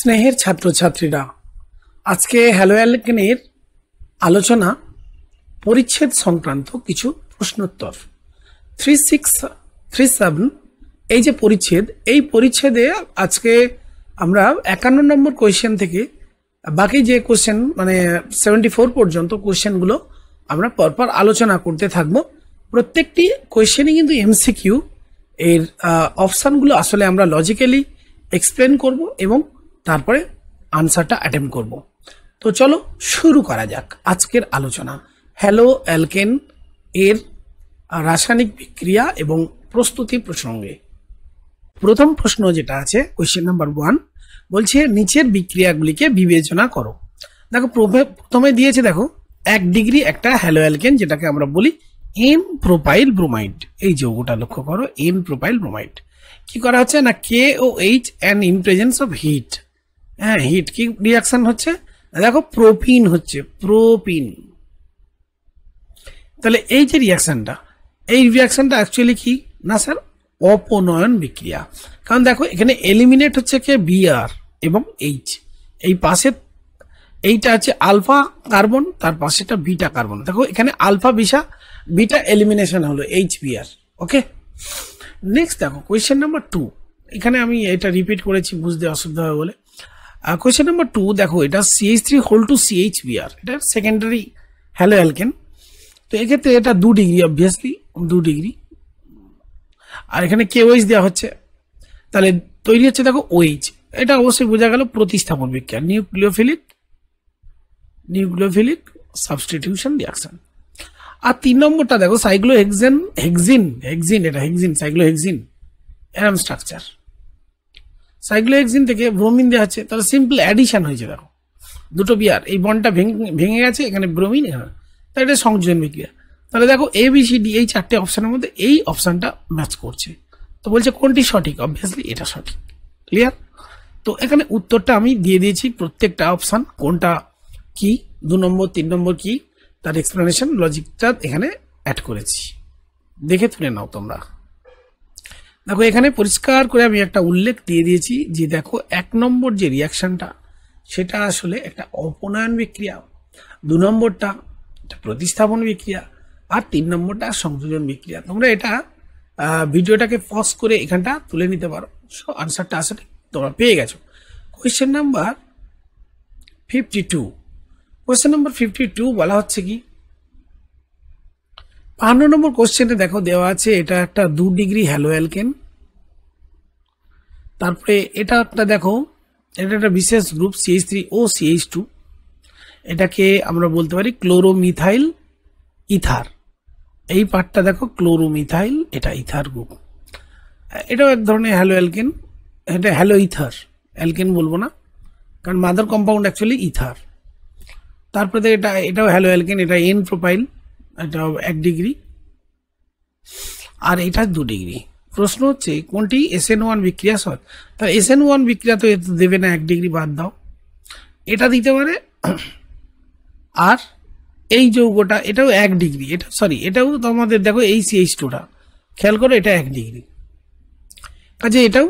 স্নেহের ছাত্রছাত্রীরা, আজকে হ্যালো অ্যালকেনের আলোচনা পরিচ্ছেদ সংক্রান্ত কিছু প্রশ্নোত্তর 3637। এই যে পরিচ্ছেদ, এই পরিচ্ছেদে আজকে আমরা 51 নম্বর কোয়েশ্চেন থেকে বাকি যে কোয়েশ্চেন মানে 74 পর্যন্ত কোয়েশ্চেনগুলো আমরা পরপর আলোচনা করতে থাকব। প্রত্যেকটি কোয়েশ্চেনই কিন্তু এমসিকিউ। এর অপশানগুলো আসলে আমরা লজিক্যালি এক্সপ্লেন করব এবং তারপরে আনসারটা অ্যাটেম্প করব। তো চলো শুরু করা যাক আজকের আলোচনা হ্যালো অ্যালকেন এর রাসায়নিক বিক্রিয়া এবং প্রস্তুতি প্রসঙ্গে। প্রথম প্রশ্ন যেটা আছে কোয়েশ্চেন নাম্বার 1 বলছে নিচের বিক্রিয়াগুলিকে বিবেচনা করো। দেখো প্রথমে দিয়েছে, দেখো 1 ডিগ্রি একটা হ্যালো অ্যালকেন, যেটাকে আমরা বলি এন প্রোপাইল ব্রোমাইড। এই যৌগটা লক্ষ্য করো, এন প্রোপাইল ব্রোমাইড। কি করা হচ্ছে না, K O H and in presence of heat. হ্যাঁ, হিট কি রিয়াকশন হচ্ছে, দেখো প্রোপিন হচ্ছে, প্রোপিন। তাহলে এই যে রিয়াকশনটা, এই রিয়াকশনটা অ্যাকচুয়ালি কি না স্যার, অপনয়ন বিক্রিয়া। কারণ দেখো এখানে এলিমিনেট হচ্ছে কে, বিআর এবং এইচ। এই পাশে এইটা হচ্ছে আলফা কার্বন, তার পাশেটা বিটা কার্বন। দেখো এখানে আলফা বিটা এলিমিনেশন হলো এইচ বিআর। ওকে, নেক্সট দেখো কোয়েশ্চেন নাম্বার 2। এখানে আমি এটা রিপিট করেছি, বুঝতে অসুবিধা হবে বলে। কোয়েশ্চেন নাম্বার 2 দেখো, এটা CH3 হোল টু CHBr, এটা সেকেন্ডারি হ্যালো অ্যালকেন। তো এক্ষেত্রে এটা 2 ডিগ্রি, অবভিয়াসলি 2 ডিগ্রি। আর এখানে KOH দেওয়া হচ্ছে, তাহলে তৈরি হচ্ছে দেখো OH। এটা অবশ্যই বোঝা গেল প্রতিস্থাপন বিক্রিয়া, নিউক্লিওফিলিক সাবস্টিটিউশন রিয়াকশন। আর 3 নম্বরটা দেখো সাইক্লোহেক্সেন, সাইক্লোহেক্সিন এরম স্ট্রাকচার। সাইক্লোহেক্সিন থেকে ব্রোমিন দেওয়া হচ্ছে, তাহলে সিম্পল অ্যাডিশন হয়েছে। দেখো দুটো বিআর, এই বন্ডটা ভেঙে গেছে, এখানে ব্রোমিন, তাহলে এটা সংযোজন বিক্রিয়া। তাহলে দেখো ABCD এই 4টে অপশনের মধ্যে এই অপশনটা ম্যাচ করছে। তো বলছে কোনটি সঠিক, অবভিয়াসলি এটা সঠিক। ক্লিয়ার? তো এখানে উত্তরটা আমি দিয়ে দিয়েছি, প্রত্যেকটা অপশন কোনটা কি, 2 নম্বর 3 নম্বর কি, তার এক্সপ্লেনেশন লজিকটা এখানে অ্যাড করেছি, দেখে তুলে নাও তোমরা। দেখো এখানে পরিষ্কার করে আমি একটা উল্লেখ দিয়ে দিয়েছি যে দেখো 1 নম্বর যে রিয়াকশনটা সেটা আসলে একটা অপনয়ন বিক্রিয়া, 2 নম্বরটা প্রতিস্থাপন বিক্রিয়া, আর 3 নম্বরটা সংযোজন বিক্রিয়া। তোমরা এটা ভিডিওটাকে পজ করে এখানটা তুলে নিতে পারো। সো আনসারটা আসলে তোমরা পেয়ে গেছো। Question number 52। কোয়েশ্চেন নাম্বার 52 বলা হচ্ছে কি, 52 নম্বর কোয়েশ্চেনে দেখো দেওয়া আছে এটা একটা 2 ডিগ্রি হ্যালো অ্যালকেন। তারপরে এটা একটা দেখো, এটা একটা বিশেষ গ্রুপ CH3O CH2, এটাকে আমরা বলতে পারি ক্লোরোমিথাইল ইথার। এই পার্টটা দেখো ক্লোরোমিথাইল, এটা ইথার গ্রুপ। এটাও এক ধরনের হ্যালো অ্যালকেন, এটা হ্যালো ইথার, অ্যালকেন বলবো না কারণ মাদার কম্পাউন্ড অ্যাকচুয়ালি ইথার। তারপরে এটাও হ্যালো অ্যালকেন, এটা এন প্রোপাইল, এটা 1 ডিগ্রি, আর এটা 2 ডিগ্রি। প্রশ্ন হচ্ছে কোনটি SN1 বিক্রিয়া সৎ। তাহলে SN1 বিক্রিয়া তো দেবে না, 1 ডিগ্রি বাদ দাও, এটা দিতে পারে। আর এই যৌগটা এটাও 1 ডিগ্রি, এটা সরি এটাও তোমাদের দেখো এই CH2টা খেয়াল করো, এটা 1 ডিগ্রি, কাজে এটাও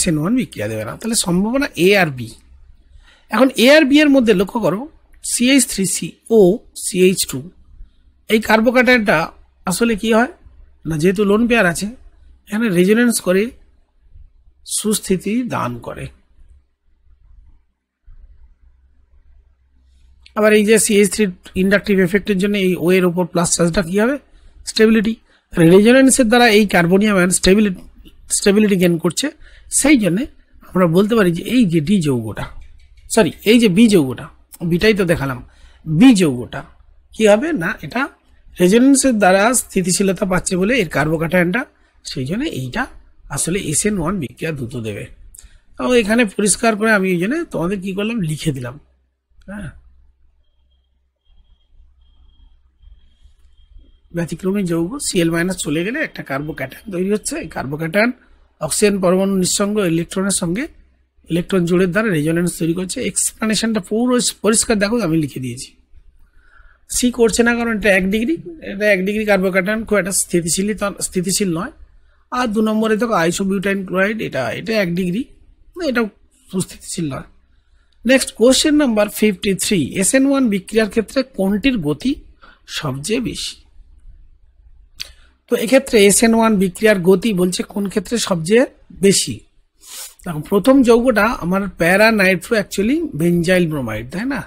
SN1 বিক্রিয়া দেবে না। তাহলে সম্ভাবনা A আর B। এখন A আর B এর মধ্যে লক্ষ্য করো CH3CO CH2, এই কার্বোক্যাটায়নটা আসলে কি হয় না, যেহেতু লোন পেয়ার আছে এখানে রেজোনেন্স করে সুস্থিতি দান করে। আবার এই যে CH3 ইন্ডাকটিভ এফেক্টের জন্য এই O এর উপর প্লাস চার্জটা কি হবে, স্টেবিলিটি। রেজোনেন্সের দ্বারা এই কার্বনিয়াম আয়ন স্টেবিলিটি গেইন করছে। সেই জন্য আমরা বলতে পারি যে এই যে ডি যৌগটা, সরি এই যে বি যৌগটা, বিটাই তো দেখালাম, বি যৌগটা কি হবে না, এটা রেজোনেন্সের দ্বারা স্থিতিশীলতা পাচ্ছে বলে এর কার্বোক্যাটায়নটা, সেই জন্য এইটা আসলে SN1 বিক্রিয়া দ্রুত দেবে। তো এখানে পরিষ্কার করে আমি এই জন্য তোমাদের কি করলাম, লিখে দিলাম। হ্যাঁ, ব্যতিক্রমী যৌগ Cl- চলে গেলে একটা কার্বোক্যাটায়ন তৈরি হচ্ছে। এই কার্বোক্যাটায়ন অক্সিজেন পরমাণু নিঃসঙ্গ ইলেকট্রনের সঙ্গে ইলেকট্রন জোড়ের দ্বারা রেজোনেন্স তৈরি করছে। এক্সপ্লেনেশনটা পুরো পরিষ্কার দেখো, আমি লিখে দিয়েছি। সি করছে না কারণ এটা 1 ডিগ্রি, এটা 1 ডিগ্রি কার্বোক্যাটায়ন খুব একটা স্থিতিশীল নয়। আর 2 নম্বরে দেখো আইসোবিউটাইন ক্লোরাইড, এটা 1 ডিগ্রি, এটাও সুস্থিতিশীল নয়। নেক্সট কোশ্চেন নাম্বার 53, SN1 বিক্রিয়ার ক্ষেত্রে কোনটির গতি সবচেয়ে বেশি? তো এক্ষেত্রে SN1 বিক্রিয়ার গতি বলছে কোন ক্ষেত্রে সবচেয়ে বেশি। দেখো প্রথম যৌগটা আমার প্যারা নাইট্রো অ্যাকচুয়ালি বেঞ্জাইল ব্রোমাইড, তাই না?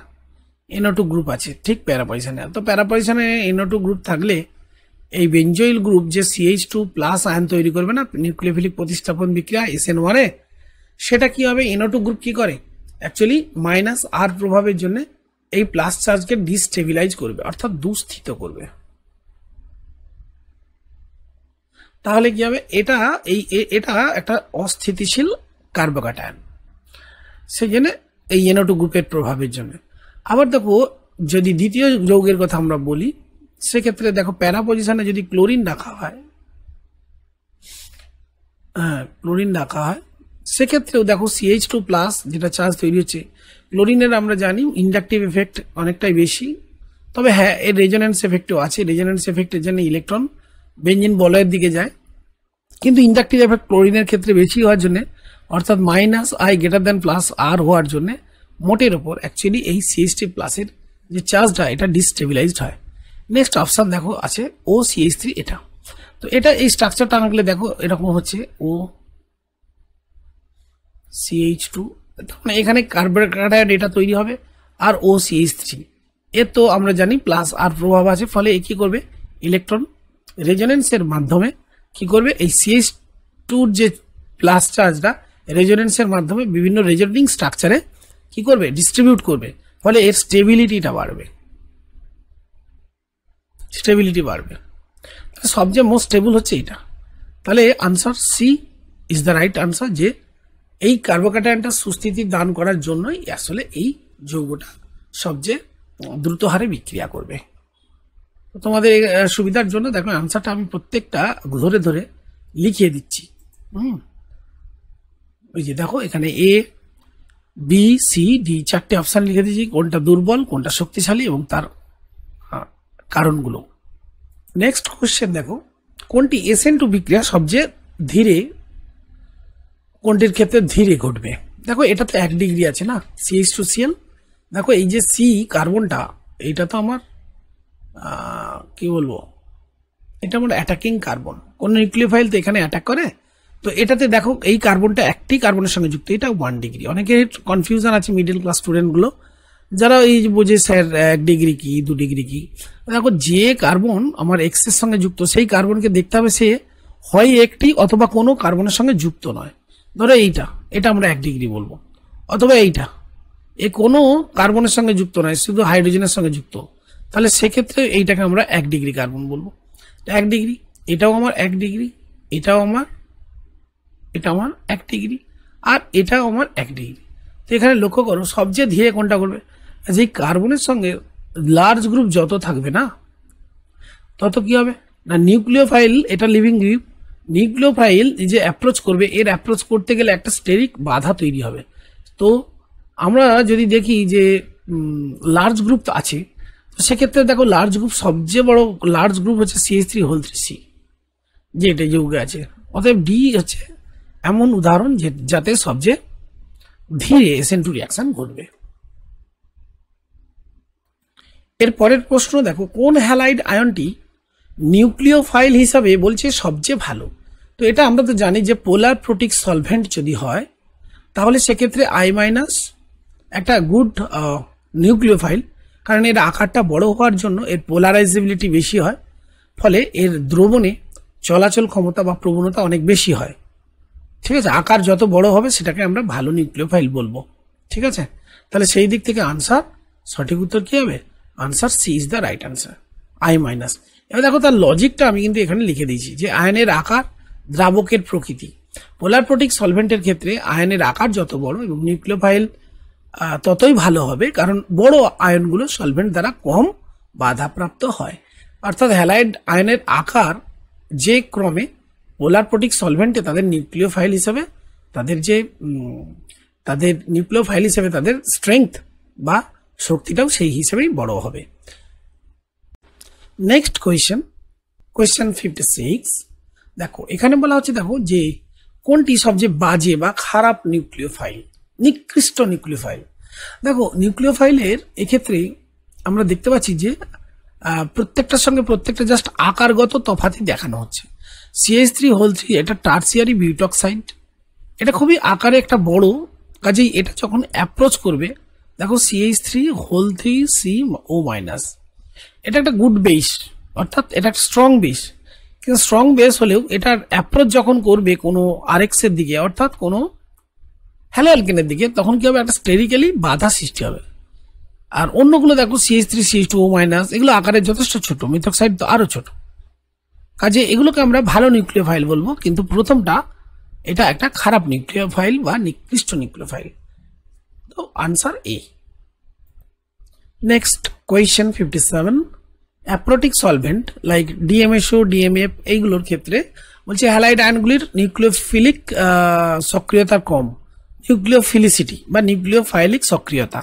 NO2 গ্রুপ আছে ঠিক প্যারা পজিশনে। তো প্যারা পজিশনে NO2 গ্রুপ থাকলে এই বেঞ্জয়েল গ্রুপ যে CH2 প্লাস আয়ন তৈরি করবে না নিউক্লিওফিলিক প্রতিস্থাপন বিক্রিয়া SN1 এ, সেটা কি হবে, NO2 গ্রুপ কি করে অ্যাকচুয়ালি -R প্রভাবের জন্য এই প্লাস চার্জকে ডিস্টেবিলাইজ করবে, অর্থাৎ দুস্থিত করবে। তাহলে কি হবে, এটা একটা অস্থিতিশীল কার্বোক্যাটায়ন, সেই জন্য এই NO2 গ্রুপের প্রভাবের জন্য। আবার দেখো যদি দ্বিতীয় যৌগের কথা আমরা বলি, সেক্ষেত্রে দেখো প্যারা পজিশনে যদি ক্লোরিন রাখা হয়, সেক্ষেত্রেও দেখো CH2 প্লাস যেটা চার্জ তৈরি হচ্ছে, ক্লোরিনের আমরা জানি ইন্ডাকটিভ এফেক্ট অনেকটাই বেশি, তবে হ্যাঁ এর রেজোন্যান্স এফেক্টও আছে। রেজোন্যান্স এফেক্টের জন্য ইলেকট্রন বেঞ্জিন বলয়ের দিকে যায়, কিন্তু ইন্ডাকটিভ এফেক্ট ক্লোরিনের ক্ষেত্রে বেশি হওয়ার জন্য, অর্থাৎ -I +R হওয়ার জন্য মোটের ওপর অ্যাকচুয়ালি এই CH3 প্লাসের যে চার্জটা এটা ডিস্টেবিলাইজড হয়। নেক্সট অপশন দেখো আছে OCH3, এটা তো এটা এই স্ট্রাকচারটা আনলে দেখো এরকম হচ্ছে OCH2, মানে এখানে কার্বোক্যাটায়ন এটা তৈরি হবে, আর OCH3 এর তো আমরা জানি +R প্রভাব আছে, ফলে এ কি করবে, ইলেকট্রন রেজোনেন্সের মাধ্যমে কি করবে, এই CH2 যে প্লাস চার্জটা রেজোনেন্সের মাধ্যমে বিভিন্ন রেজোনেটিং স্ট্রাকচারে কি করবে, ডিস্ট্রিবিউট করবে, ফলে এর স্টেবিলিটিটা বাড়বে, সবচেয়ে মোস্ট স্টেবল হচ্ছে এটা। তাহলে answer C is the right answer, যে এই কার্বোক্যাটায়নটা সুস্থিতি দান করার জন্যই আসলে এই যৌগটা সবচেয়ে দ্রুত হারে বিক্রিয়া করবে। তোমাদের সুবিধার জন্য দেখো আনসারটা আমি প্রত্যেকটা ধরে ধরে লিখিয়ে দিচ্ছি। ওই যে দেখো এখানে A, B, C, D 4টে অপশন লিখে দিয়েছি, কোনটা দুর্বল কোনটা শক্তিশালী এবং তার কারণগুলো। নেক্সট কোশ্চেন দেখো, কোনটি SN2 বিক্রিয়া সবচেয়ে ধীরে, কোনটির ক্ষেত্রে ধীরে ঘটবে? দেখো এটা তো 1 ডিগ্রি আছে না, CH2Cl। দেখো এই যে C কার্বনটা, এইটা তো আমার কি বলবো, এটা আমার অ্যাটাকিং কার্বন, কোন নিউক্লিওফাইল তো এখানে অ্যাটাক করে, তো এটাতে দেখো এই কার্বনটা একটি কার্বনের সঙ্গে যুক্ত, এটা 1 ডিগ্রি। অনেকের কনফিউশন আছে মিডল ক্লাস স্টুডেন্টগুলো, যারা এই যে বোঝে স্যার 1 ডিগ্রি কি 2 ডিগ্রি কি। দেখো যে কার্বন আমার এক্স এর সঙ্গে যুক্ত, সেই কার্বনকে দেখতে হবে সে হয় একটি অথবা কোনো কার্বনের সঙ্গে যুক্ত নয়। ধরো এটা আমরা 1 ডিগ্রি বলবো, অথবা এ কোনো কার্বনের সঙ্গে যুক্ত নয়, শুধু হাইড্রোজেনের সঙ্গে যুক্ত, তাহলে সেক্ষেত্রে এইটাকে আমরা 1 ডিগ্রি কার্বন বলবো। 1 ডিগ্রি, এটাও আমার 1 ডিগ্রি, এটা আমার 1 ডিগ্রি, আর এটাও আমার 1 ডিগ্রি। তো এখানে লক্ষ্য করো সবচেয়ে ধীরে কোনটা করবে, যে কার্বনের সঙ্গে লার্জ গ্রুপ যত থাকবে না, তত কি হবে না নিউক্লিওফাইল, এটা লিভিং গ্রুপ, নিউক্লিওফাইল যে অ্যাপ্রোচ করবে, এর অ্যাপ্রোচ করতে গেলে একটা স্টেরিক বাধা তৈরি হবে। তো আমরা যদি দেখি যে লার্জ গ্রুপ আছে, তো সেক্ষেত্রে দেখো লার্জ গ্রুপ, সবচেয়ে বড় লার্জ গ্রুপ হচ্ছে CH3 যে এটা যৌগে আছে, অতএব ডি হচ্ছে এমন উদাহরণ যাতে সবচেয়ে ধীরে SN2 রিয়াকশন ঘটবে। এর পরের প্রশ্ন দেখো, কোন হ্যালাইড আয়নটি নিউক্লিওফাইল হিসাবে বলছে সবচেয়ে ভালো? তো এটা আমরা তো জানি যে পোলার প্রোটিক সলভেন্ট যদি হয়, তাহলে সেক্ষেত্রে I- একটা গুড নিউক্লিওফাইল, কারণ এর আকারটা বড় হওয়ার জন্য এর পোলারাইজেবিলিটি বেশি হয়, ফলে এর দ্রবণে চলাচল ক্ষমতা বা প্রবণতা অনেক বেশি হয়। ঠিক আছে, আকার যত বড় হবে সেটাকে আমরা ভালো নিউক্লিওফাইল বলবো। ঠিক আছে, তাহলে সেই দিক থেকে আনসার সঠিক উত্তর কি হবে? Answer C is the right answer, I-। এবার দেখো তার লজিকটা আমি কিন্তু এখানে লিখে দিয়েছি, যে আয়নের আকার, দ্রাবকের প্রকৃতি। পোলার প্রোটিক সলভেন্টের ক্ষেত্রে আয়নের আকার যত বড় এবং নিউক্লিওফাইল ততই ভালো হবে, কারণ বড় আয়নগুলো সলভেন্ট দ্বারা কম বাধাপ্রাপ্ত হয়। অর্থাৎ হ্যালাইড আয়নের আকার যে ক্রমে পোলার প্রোটিক সলভেন্টে তাদের নিউক্লিওফাইল হিসেবে তাদের স্ট্রেংথ বা শক্তিটাও সেই হিসেবেই বড় হবে। নেক্সট কোয়েশ্চেন 56, দেখো এখানে বলা হচ্ছে, দেখো যে কোনটি সবচেয়ে বাজে বা খারাপ নিউক্লিওফাইল? নিকৃষ্ট নিউক্লিওফাইল। দেখো নিউক্লিওফাইলের এক্ষেত্রে আমরা দেখতে পাচ্ছি যে প্রত্যেকটার সঙ্গে প্রত্যেকটা জাস্ট আকারগত তফাৎই দেখানো হচ্ছে। CH3 এটা টার্সিয়ারি বিউটক্সাইড, এটা খুবই আকারে একটা বড়, কাজেই এটা যখন অ্যাপ্রোচ করবে দেখো CH3 এটা একটা গুড বেস, অর্থাৎ এটা একটা স্ট্রং বেস, কিন্তু স্ট্রং বেস হলেও এটার অ্যাপ্রোচ যখন করবে কোনো আরএক্স এর দিকে অর্থাৎ কোনো হ্যালো অ্যালকেনের দিকে, তখন কি হবে, একটা স্টেরিক্যালি বাধা সৃষ্টি হবে। আর অন্যগুলো দেখো CH3 CH2O এগুলো আকারে যথেষ্ট ছোট, মিথক্সাইড তো আরো ছোট, কাজে এগুলোকে আমরা ভালো নিউক্লিওফাইল বলবো, কিন্তু প্রথমটা এটা একটা খারাপ নিউক্লিওফাইল বা নিকৃষ্ট নিউক্লিওফাইল। তো answer A. Next question 57, aprotic solvent like DMSO DMF এইগুলোর ক্ষেত্রে বলছে হ্যালাইড আয়নগুলির নিউক্লিওফিলিক সক্রিয়তা কম, নিউক্লিওফিলিসিটি বা নিউক্লিওফাইলিক সক্রিয়তা,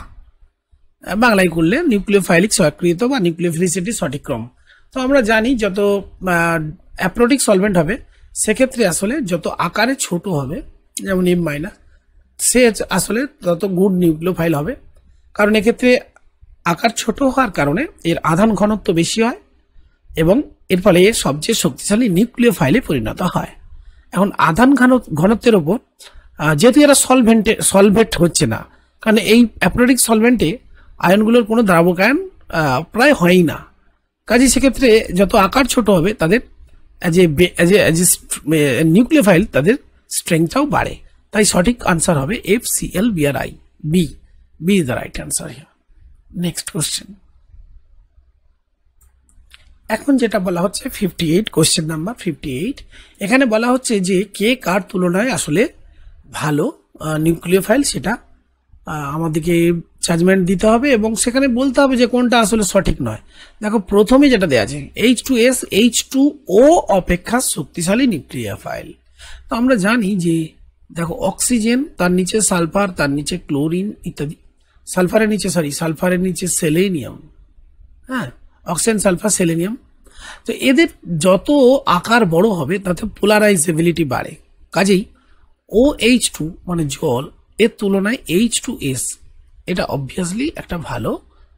বাংলায় করলে নিউক্লিওফাইলিক সক্রিয়তা বা নিউক্লিওফিলিসিটি সঠিক ক্রম। তো আমরা জানি যত অ্যাপ্রোটিক সলভেন্ট হবে সেক্ষেত্রে আসলে যত আকারে ছোট হবে, যেমন M-, সে আসলে তত গুড নিউক্লিওফাইল হবে, কারণ এক্ষেত্রে আকার ছোট হওয়ার কারণে এর আধান ঘনত্ব বেশি হয় এবং এর ফলে এর সবচেয়ে শক্তিশালী নিউক্লিওফাইলে পরিণত হয়। এখন আধান ঘনত্বের ওপর যেহেতু এরা সলভেন্ট হচ্ছে না, কারণ এই অ্যাপ্রোটিক সলভেন্টে আয়নগুলোর কোনো দ্রাবকায়ন প্রায় হয়ই না, কাজে সেক্ষেত্রে যত আকার ছোট হবে তাদের নিউক্লিওফাইল তাদের স্ট্রেংথটাও বাড়ে। তাই সঠিক আনসার হবে FCl B is the right answer here. Next question, এখন যেটা বলা হচ্ছে 58, কোশ্চেন নাম্বার 58, এখানে বলা হচ্ছে যে কে কার তুলনায় আসলে ভালো নিউক্লিওফাইল সেটা আমাদেরকে জাজমেন্ট দিতে হবে এবং সেখানে বলতে হবে যে কোনটা আসলে সঠিক নয়। দেখো প্রথমে যেটা দেওয়া আছে H2S H2O অপেক্ষা শক্তিশালী নিউক্লিওফাইল। তো আমরা জানি যে দেখো অক্সিজেন, তার নিচে সালফার, তার নিচে ক্লোরিন ইত্যাদি, সালফারের নিচে সেলেনিয়াম, হ্যাঁ অক্সিজেন সালফার সেলেনিয়াম। তো এদের যত আকার বড় হবে তাতে পোলারাইজেবিলিটি বাড়ে, কাজেই OH2 মানে জল এর তুলনায় H2S এটা অবভিয়াসলি একটা ভালো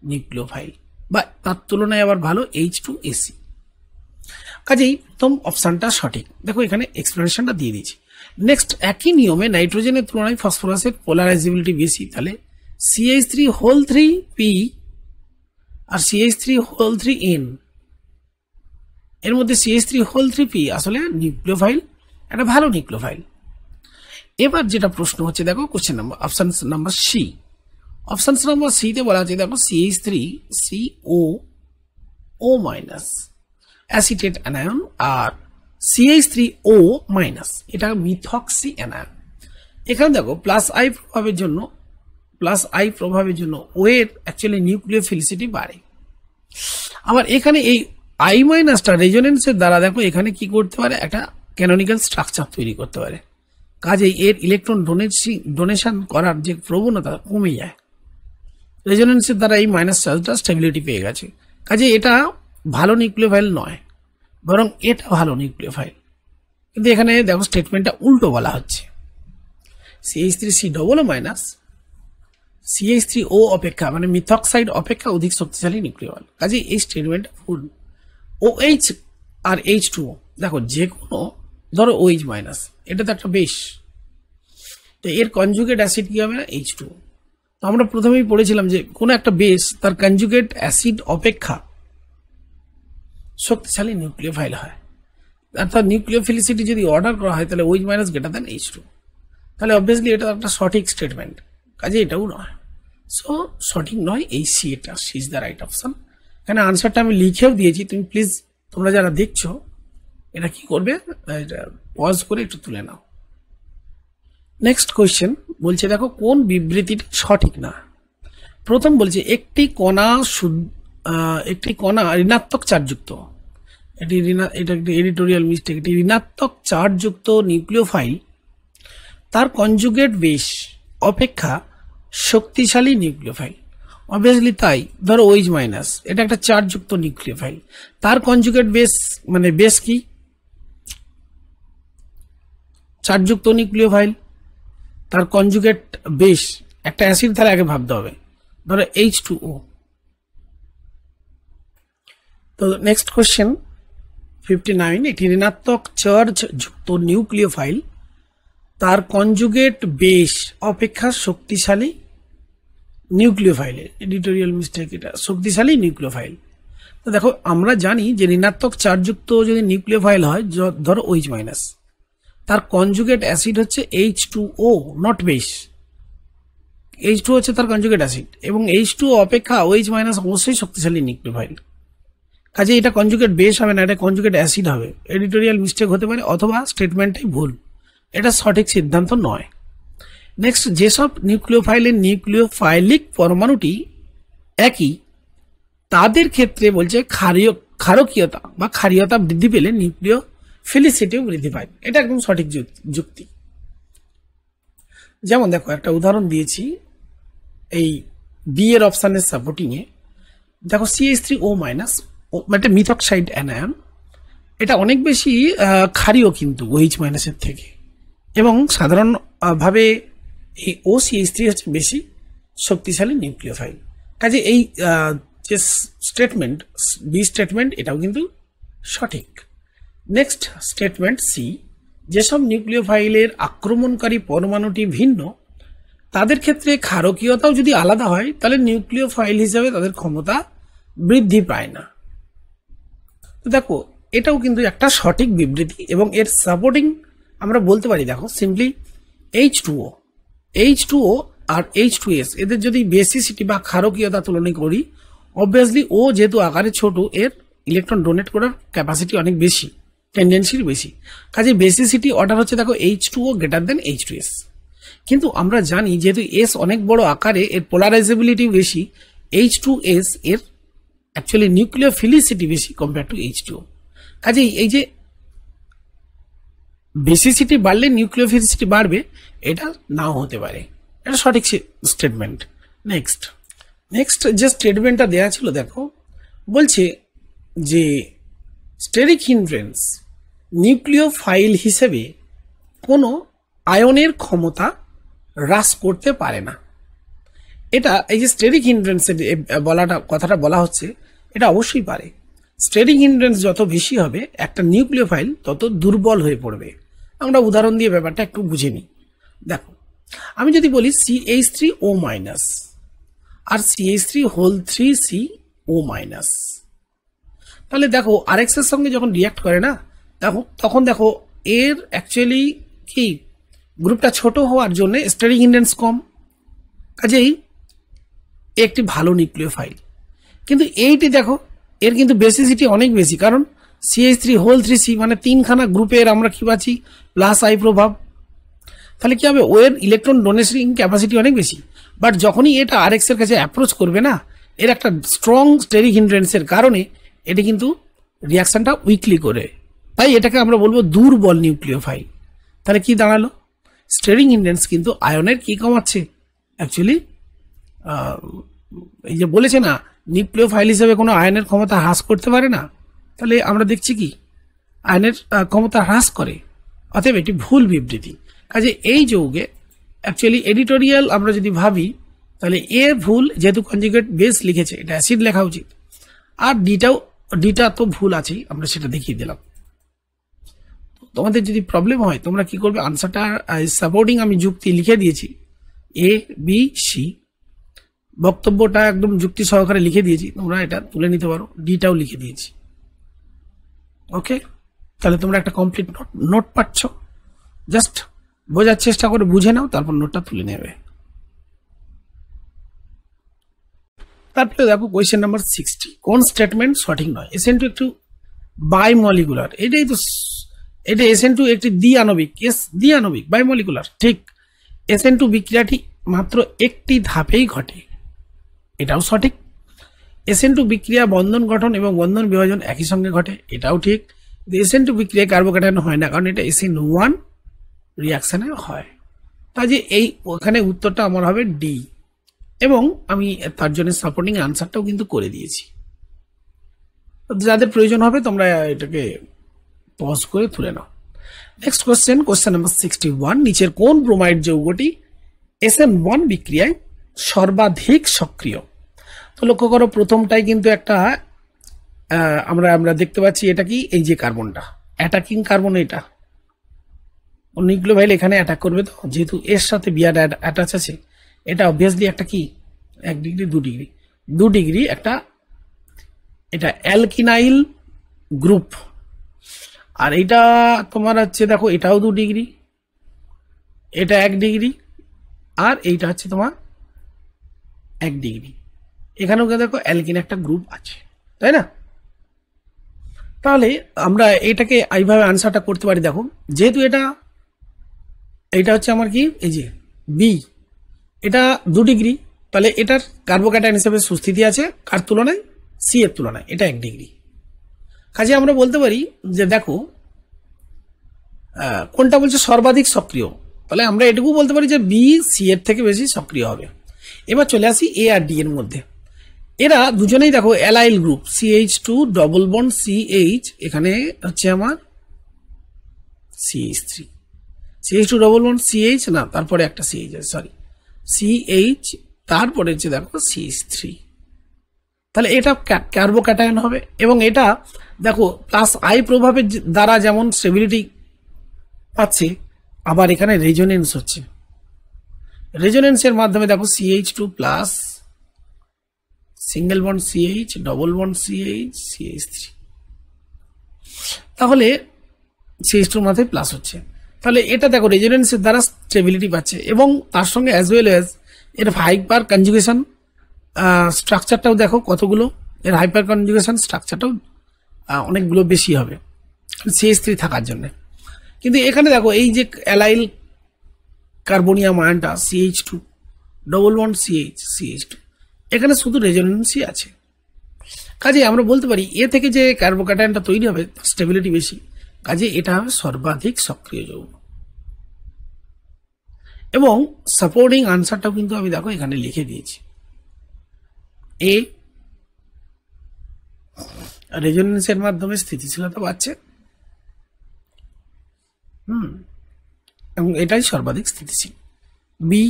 নিউক্লিওফাইল, বা তার তুলনায় আবার ভালো H2AC, কাজেই প্রথম অপশনটা সঠিক। দেখো এখানে এক্সপ্লেনেশনটা দিয়ে দিয়েছি। নেক্সট, একই নিয়মে নাইট্রোজেনের তুলনায় ফসফরাসের পোলারাইজেবিলিটি বেশি, তাহলে CH3 আর CH3 এর মধ্যে CH3 আসলে নিউক্লিওফাইল, একটা ভালো নিউক্লিওফাইল। এবার যেটা প্রশ্ন হচ্ছে দেখো question number option number C, option number C তে বলা আছে দেখো CH3COO অ্যাসিটেট অ্যানায়ন আর CH3O এটা মিথক্সি অ্যানায়ন। এখানে দেখো প্লাস আই প্রভাবের জন্য ও এর অ্যাকচুয়ালি নিউক্লিওফিলিসিটি বাড়ে। আবার এখানে এই I- রেজোনেন্সের দ্বারা দেখো এখানে কি করতে পারে, একটা ক্যানোনিক্যাল স্ট্রাকচার তৈরি করতে পারে, কাজেই এর ইলেকট্রন ডোনেশন করার যে প্রবণতা কমে যায়। রেজোনেন্সের দ্বারা এই মাইনাস চার্জটা স্টেবিলিটি পেয়ে গেছে, কাজে এটা ভালো নিউক্লিওফাইল নয়, বরং এটা ভালো নিউক্লিওফাইল। কিন্তু এখানে দেখো স্টেটমেন্টটা উল্টো বলা হচ্ছে, CH3C- CH3O অপেক্ষা মানে মিথক্সাইড অপেক্ষা অধিক শক্তিশালী নিউক্লিওফাইল, কাজে এই স্টেটমেন্টটা ভুল। OH আর H2O দেখো যে কোনো ধরো OH- এটা তো একটা বেশ, তো এর কনজুগেট অ্যাসিড কি হবে না H2O। তো আমরা প্রথমেই পড়েছিলাম যে কোনো একটা বেস তার কনজুগেট অ্যাসিড অপেক্ষা শক্তিশালী নিউক্লিওফাইল হয়, অর্থাৎ নিউক্লিওফিলিসিটি যদি অর্ডার করা হয় তাহলে OH- গ্রেটার দ্যান H2, তাহলে অবভিয়াসলি এটা একটা সঠিক স্টেটমেন্ট, কাজে এটাও নয়। সো সঠিক নয় এই সি, এটা C is the right option. এখানে আনসারটা আমি লিখেও দিয়েছি, তুমি প্লিজ তোমরা যারা দেখছো এটা কি করবে, পজ করে একটু তুলে নাও। নেক্সট কোয়েশ্চেন বলছে দেখো কোন বিবৃতিটা সঠিক না। প্রথম বলছে একটি কণা ঋণাত্মক চার্জযুক্ত, এটা একটি এডিটোরিয়াল মিস্টেক, একটি ঋণাত্মক চার্জযুক্ত নিউক্লিওফাইল তার কনজুগেট বেস অপেক্ষা শক্তিশালী নিউক্লিওফাইল। অবভিয়াসলি তাই, ধরো OH- এটা একটা চার্জযুক্ত নিউক্লিওফাইল, তার কনজুগেট বেস মানে বেস কি চার্জযুক্ত নিউক্লিওফাইল, তার কনজুগেট বেস একটা অ্যাসিড তাহলে আগে ভাবতে হবে, ধরো H2O। তো নেক্সট কোশ্চেন 59, একটি ঋণাত্মক চার্জ যুক্ত নিউক্লিওফাইল তার কনজুগেট বেস অপেক্ষা শক্তিশালী নিউক্লিওফাইলের, এডিটোরিয়াল মিস্টেক, এটা শক্তিশালী নিউক্লিওফাইল। তো দেখো আমরা জানি যে ঋণাত্মক চার্জযুক্ত যদি নিউক্লিওফাইল হয়, ধরো OH-, তার কনজুগেট অ্যাসিড হচ্ছে H2O, নট বেস। H2O হচ্ছে তার কনজুগেট অ্যাসিড, এবং H2O অপেক্ষা OH- অবশ্যই শক্তিশালী নিউক্লিওফাইল। কাজে এটা কনজুগেট বেস হবে না, এটা কনজুগেট অ্যাসিড হবে। এডিটোরিয়াল মিস্টেক হতে পারে, অথবা স্টেটমেন্টটাই ভুল, এটা সঠিক সিদ্ধান্ত নয়। নেক্সট, যেসব নিউক্লিওফাইলের নিউক্লিওফাইলিক পরমাণুটি একই, তাদের ক্ষেত্রে বলছে ক্ষারকীয়তা বা ক্ষারীয়তা বৃদ্ধি পেলে নিউক্লিওফিলিসিটিও বৃদ্ধি পায়। এটা একদম সঠিক যুক্তি। যেমন দেখো একটা উদাহরণ দিয়েছি এই বি এর অপশানের সাপোর্টিং এ, দেখো CH3O- একটা মিথক্সাইড অ্যানায়ন, এটা অনেক বেশি ক্ষারীয় কিন্তু OH- এর থেকে, এবং সাধারণ ভাবে এই OCH3 হচ্ছে বেশি শক্তিশালী নিউক্লিওফাইল। কাজে এই যে স্টেটমেন্ট, বি স্টেটমেন্ট, এটাও কিন্তু সঠিক। নেক্সট স্টেটমেন্ট সি, যেসব নিউক্লিওফাইলের আক্রমণকারী পরমাণুটি ভিন্ন, তাদের ক্ষেত্রে ক্ষারকীয়তাও যদি আলাদা হয়, তাহলে নিউক্লিওফাইল হিসাবে তাদের ক্ষমতা বৃদ্ধি পায় না। তো দেখো এটাও কিন্তু একটা সঠিক বিবৃতি, এবং এর সাপোর্টিং আমরা বলতে পারি, দেখো সিম্পলি H2O আর H2S, এদের যদি বেসিসিটি বা ক্ষারকীয়তা তুলনা করি, অবভিয়াসলি ও যেহেতু আকারে ছোট, এর ইলেকট্রন ডোনেট করার ক্যাপাসিটি অনেক বেশি, টেন্ডেন্সির বেশি। কাজে বেসিসিটি অর্ডার হচ্ছে দেখো H2O গ্রেটার দেন H2S। কিন্তু আমরা জানি যেহেতু S অনেক বড় আকারে, এর পোলারাইজেবিলিটি বেশি, H2S এর অ্যাকচুয়ালি নিউক্লিওফিলিসিটি বেশি কম্পেয়ার টু H2O। কাজে এই যে বেসিসিটি বাড়লে নিউক্লিওফিলিসিটি বাড়বে, এটা নাও হতে পারে, এটা সঠিক স্টেটমেন্ট। নেক্সট যে স্টেটমেন্টটা দেওয়া ছিল, দেখো বলছে যে স্টেরিক হিন্ড্রেন্স নিউক্লিওফাইল হিসেবে কোনো আয়নের ক্ষমতা হ্রাস করতে পারে না। এটা এই যে স্টেরিক হিন্ড্রেন্সের কথাটা বলা হচ্ছে, এটা অবশ্যই পারে। স্টেরিক হিন্ড্রেন্স যত বেশি হবে, একটা নিউক্লিওফাইল তত দুর্বল হয়ে পড়বে। আমরা উদাহরণ দিয়ে ব্যাপারটা একটু বুঝে নিই। দেখো আমি যদি বলি CH3O- আর CH3(3CO-), তাহলে দেখো আরএক্স এর সঙ্গে যখন রিয়াক্ট করে না, তখন দেখো এর অ্যাকচুয়ালি কি গ্রুপটা ছোট হওয়ার জন্য স্টেরিক হিন্ড্রেন্স কম, কাজেই একটি ভালো নিউক্লিওফাইল। কিন্তু এইটি দেখো এর কিন্তু বেসিসিটি অনেক বেশি, কারণ CH3(3C) মানে তিনখানা গ্রুপের আমরা কি পাচ্ছি, প্লাস আই প্রভাব। তাহলে কি হবে, ওর ইলেকট্রন ডোনেটিং ক্যাপাসিটি অনেক বেশি, বাট যখনই এটা আরএক্স এর কাছে অ্যাপ্রোচ করবে না, এর একটা স্ট্রং স্টেরিক হিন্ড্রেন্সের কারণে এটি কিন্তু রিয়াকশনটা উইকলি করে, তাই এটাকে আমরা বলবো দুর্বল নিউক্লিওফাইল। তাহলে কি দাঁড়ালো, স্টেরিক হিন্ড্রেন্স কিন্তু আয়নের কি কমাচ্ছে, অ্যাকচুয়ালি এই যে বলেছে না নিউক্লিওফাইল হিসেবে কোনো আয়নের ক্ষমতা হ্রাস করতে পারে না, তাহলে আমরা দেখছি কি আয়নের ক্ষমতা হ্রাস করে, অতএব এটি ভুল বিবৃতি। কাজে এই যৌগে অ্যাকচুয়ালি এডিটোরিয়াল আমরা যদি ভাবি, তাহলে এ ভুল, যেহেতু কনজুগেট বেস লিখেছে, এটা অ্যাসিড লেখা উচিত, আর ডিটা তো ভুল আছেই, আমরা সেটা দেখিয়ে দিলাম। তোমাদের যদি প্রবলেম হয়, তোমরা কি করবে, আনসারটা সাপোর্টিং আমি যুক্তি লিখে দিয়েছি, ABC, বক্তব্যটা একদম যুক্তি সহকারে লিখে দিয়েছি, তোমরা এটা তুলে নিতে পারো, ডিটাও লিখে দিয়েছি। ওকে, তাহলে তোমরা একটা কমপ্লিট নোট পাচ্ছ, জাস্ট বোঝার চেষ্টা করে বুঝে নাও, তারপর নোটটা তুলে নেবে। তারপরে দেখো কোয়েশ্চেন নাম্বার 60, কোন স্টেটমেন্ট সঠিক নয়। SN2 একটু বাইমলিকুলার, এটা SN2 একটি দ্বিআণবিক বাইমলিকুলার, ঠিক। SN2 বিক্রিয়াটি মাত্র একটি ধাপেই ঘটে, এটাও সঠিক। SN2 বিক্রিয়া বন্ধন গঠন এবং বন্ধন বিভাজন একই সঙ্গে ঘটে, এটাও ঠিক। SN2 বিক্রিয়ায় কার্বোক্যাটায়ন হয় না, কারণ এটা SN1 রিয়াকশনে হয়। কাজে এই ওখানে উত্তরটা আমার হবে ডি, এবং আমি তার জন্য সাপোর্টিং আনসারটাও কিন্তু করে দিয়েছি। যাদের প্রয়োজন হবে তোমরা এটাকে পজ করে তুলে নাও। নেক্সট কোশ্চেন নাম্বার 61, নিচের কোন ব্রোমাইড যৌগটি SN1 বিক্রিয়ায় সর্বাধিক সক্রিয়? তো লক্ষ্য করো প্রথমটাই কিন্তু একটা আমরা দেখতে পাচ্ছি এটা কি, এই যে কার্বনটা অ্যাটাকিং কার্বন, এটা নিউক্লিওফাইল এখানে অ্যাটাক করবে, তো যেহেতু এর সাথে বিয়ার অ্যাটাচ আছে, এটা অবভিয়াসলি একটা কি 1 ডিগ্রি 2 ডিগ্রি একটা, এটা অ্যালকিনাইল গ্রুপ। আর এটা তোমার হচ্ছে দেখো এটাও 2 ডিগ্রি, এটা 1 ডিগ্রি, আর এইটা হচ্ছে তোমার 1 ডিগ্রি। এখানেও দেখো অ্যালকিন একটা গ্রুপ আছে, তাই না? তাহলে আমরা এটাকে এইভাবে আনসারটা করতে পারি। দেখো যেহেতু এটা হচ্ছে আমার কি, এই যে বি, এটা 2 ডিগ্রি, তাহলে এটার কার্বোক্যাটায়ন হিসেবে সুস্থিতি আছে কার তুলনায়, সি এর তুলনায়, এটা 1 ডিগ্রি। কাজে আমরা বলতে পারি যে দেখো কোনটা বলছে সর্বাধিক সক্রিয়, তাহলে আমরা এটুকু বলতে পারি যে বি সি এর থেকে বেশি সক্রিয় হবে। এবার চলে আসি এ আর ডি এর মধ্যে। এরা দুজনেই দেখো allyl group, CH2 double bond CH, এখানে হচ্ছে আমার CH3, CH2 double bond CH না, তারপরে একটা CH আছে, সরি CH, তারপরে হচ্ছে দেখো CH3, তাহলে এটা কার্বোক্যাটায়ন হবে। এবং এটা দেখো প্লাস আই প্রভাবের দ্বারা যেমন স্টেবিলিটি পাচ্ছে, আবার এখানে রেজোনেন্স হচ্ছে, রেজোনেন্সের মাধ্যমে দেখো CH2 plus single bond CH double bond CH CH3, তাহলে CH2 মাথায় প্লাস হচ্ছে, তাহলে এটা দেখো রেজোনেন্সের দ্বারা স্টেবিলিটি পাচ্ছে। এবং তার সঙ্গে অ্যাজ ওয়েল অ্যাজ এর হাইপার কনজুগেশন স্ট্রাকচারটাও দেখো কতগুলো, এর হাইপার কনজুগেশন স্ট্রাকচারটাও অনেকগুলো বেশি হবে CH3 থাকার জন্য। কিন্তু এখানে দেখো এই যে অ্যালাইল কার্বনিয়াম আয়নটা CH2 ডবল বন্ড CH2, এখানে শুধু রেজোনেন্সই আছে। কাজে আমরা বলতে পারি এ থেকে যে কার্বোক্যাটায়নটা তৈরি হবে স্টেবিলিটি বেশি, কাজে এটা হবে সর্বাধিক সক্রিয় যৌগ। এবং সাপোর্টিং আনসারটাও কিন্তু আমি দেখো এখানে লিখে দিয়েছি, এ রেজোনেন্সের মাধ্যমে স্থিতিশীলতা পাচ্ছে, এবং এটাই সর্বাধিক স্থিতিশীল। বি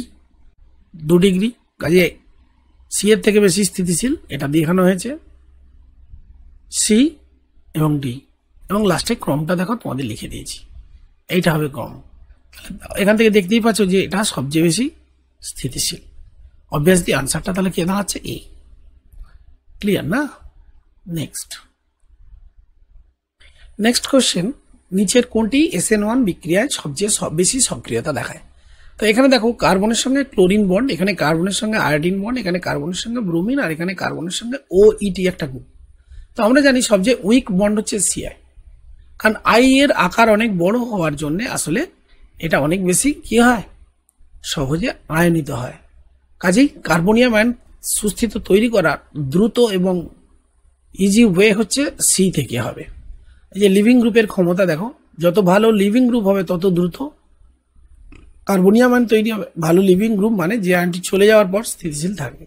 2 ডিগ্রি, কাজে সি এর থেকে বেশি স্থিতিশীল, এটা দেখানো হয়েছে, সি এবং ডি, এবং লাস্টে ক্রমটা দেখো তোমাদের লিখে দিয়েছি, এইটা হবে ক্রম। এখান থেকে দেখতেই পাচ্ছ যে এটা সবচেয়ে বেশি স্থিতিশীল, অবভিয়াসলি আনসারটা তাহলে কে দাঁড়াচ্ছে, এ। ক্লিয়ার না? নেক্সট কোশ্চেন, নিচের কোনটি SN1 বিক্রিয়ায় সবচেয়ে বেশি সক্রিয়তা দেখায়? তো এখানে দেখো কার্বনের সঙ্গে ক্লোরিন বন্ড, এখানে কার্বনের সঙ্গে আয়োডিন বন্ড, এখানে কার্বনের সঙ্গে ব্রোমিন, আর এখানে কার্বনের সঙ্গে OET একটা গ্রুপ। তো আমরা জানি সবচেয়ে উইক বন্ড হচ্ছে CI, কারণ I এর আকার অনেক বড় হওয়ার জন্য আসলে এটা অনেক বেশি কি হয়, সহজে আয়নিত হয়। কাজেই কার্বনিয়াম আয়ন সুস্থিত তৈরি করার দ্রুত এবং ইজি ওয়ে হচ্ছে সি থেকে হবে। এই যে লিভিং গ্রুপের ক্ষমতা দেখো, যত ভালো লিভিং গ্রুপ হবে তত দ্রুত কার্বনিয়াম আয়ন তৈরি হবে। ভালো লিভিং গ্রুপ মানে যে আয়নটি চলে যাওয়ার পর স্থিতিশীল থাকবে।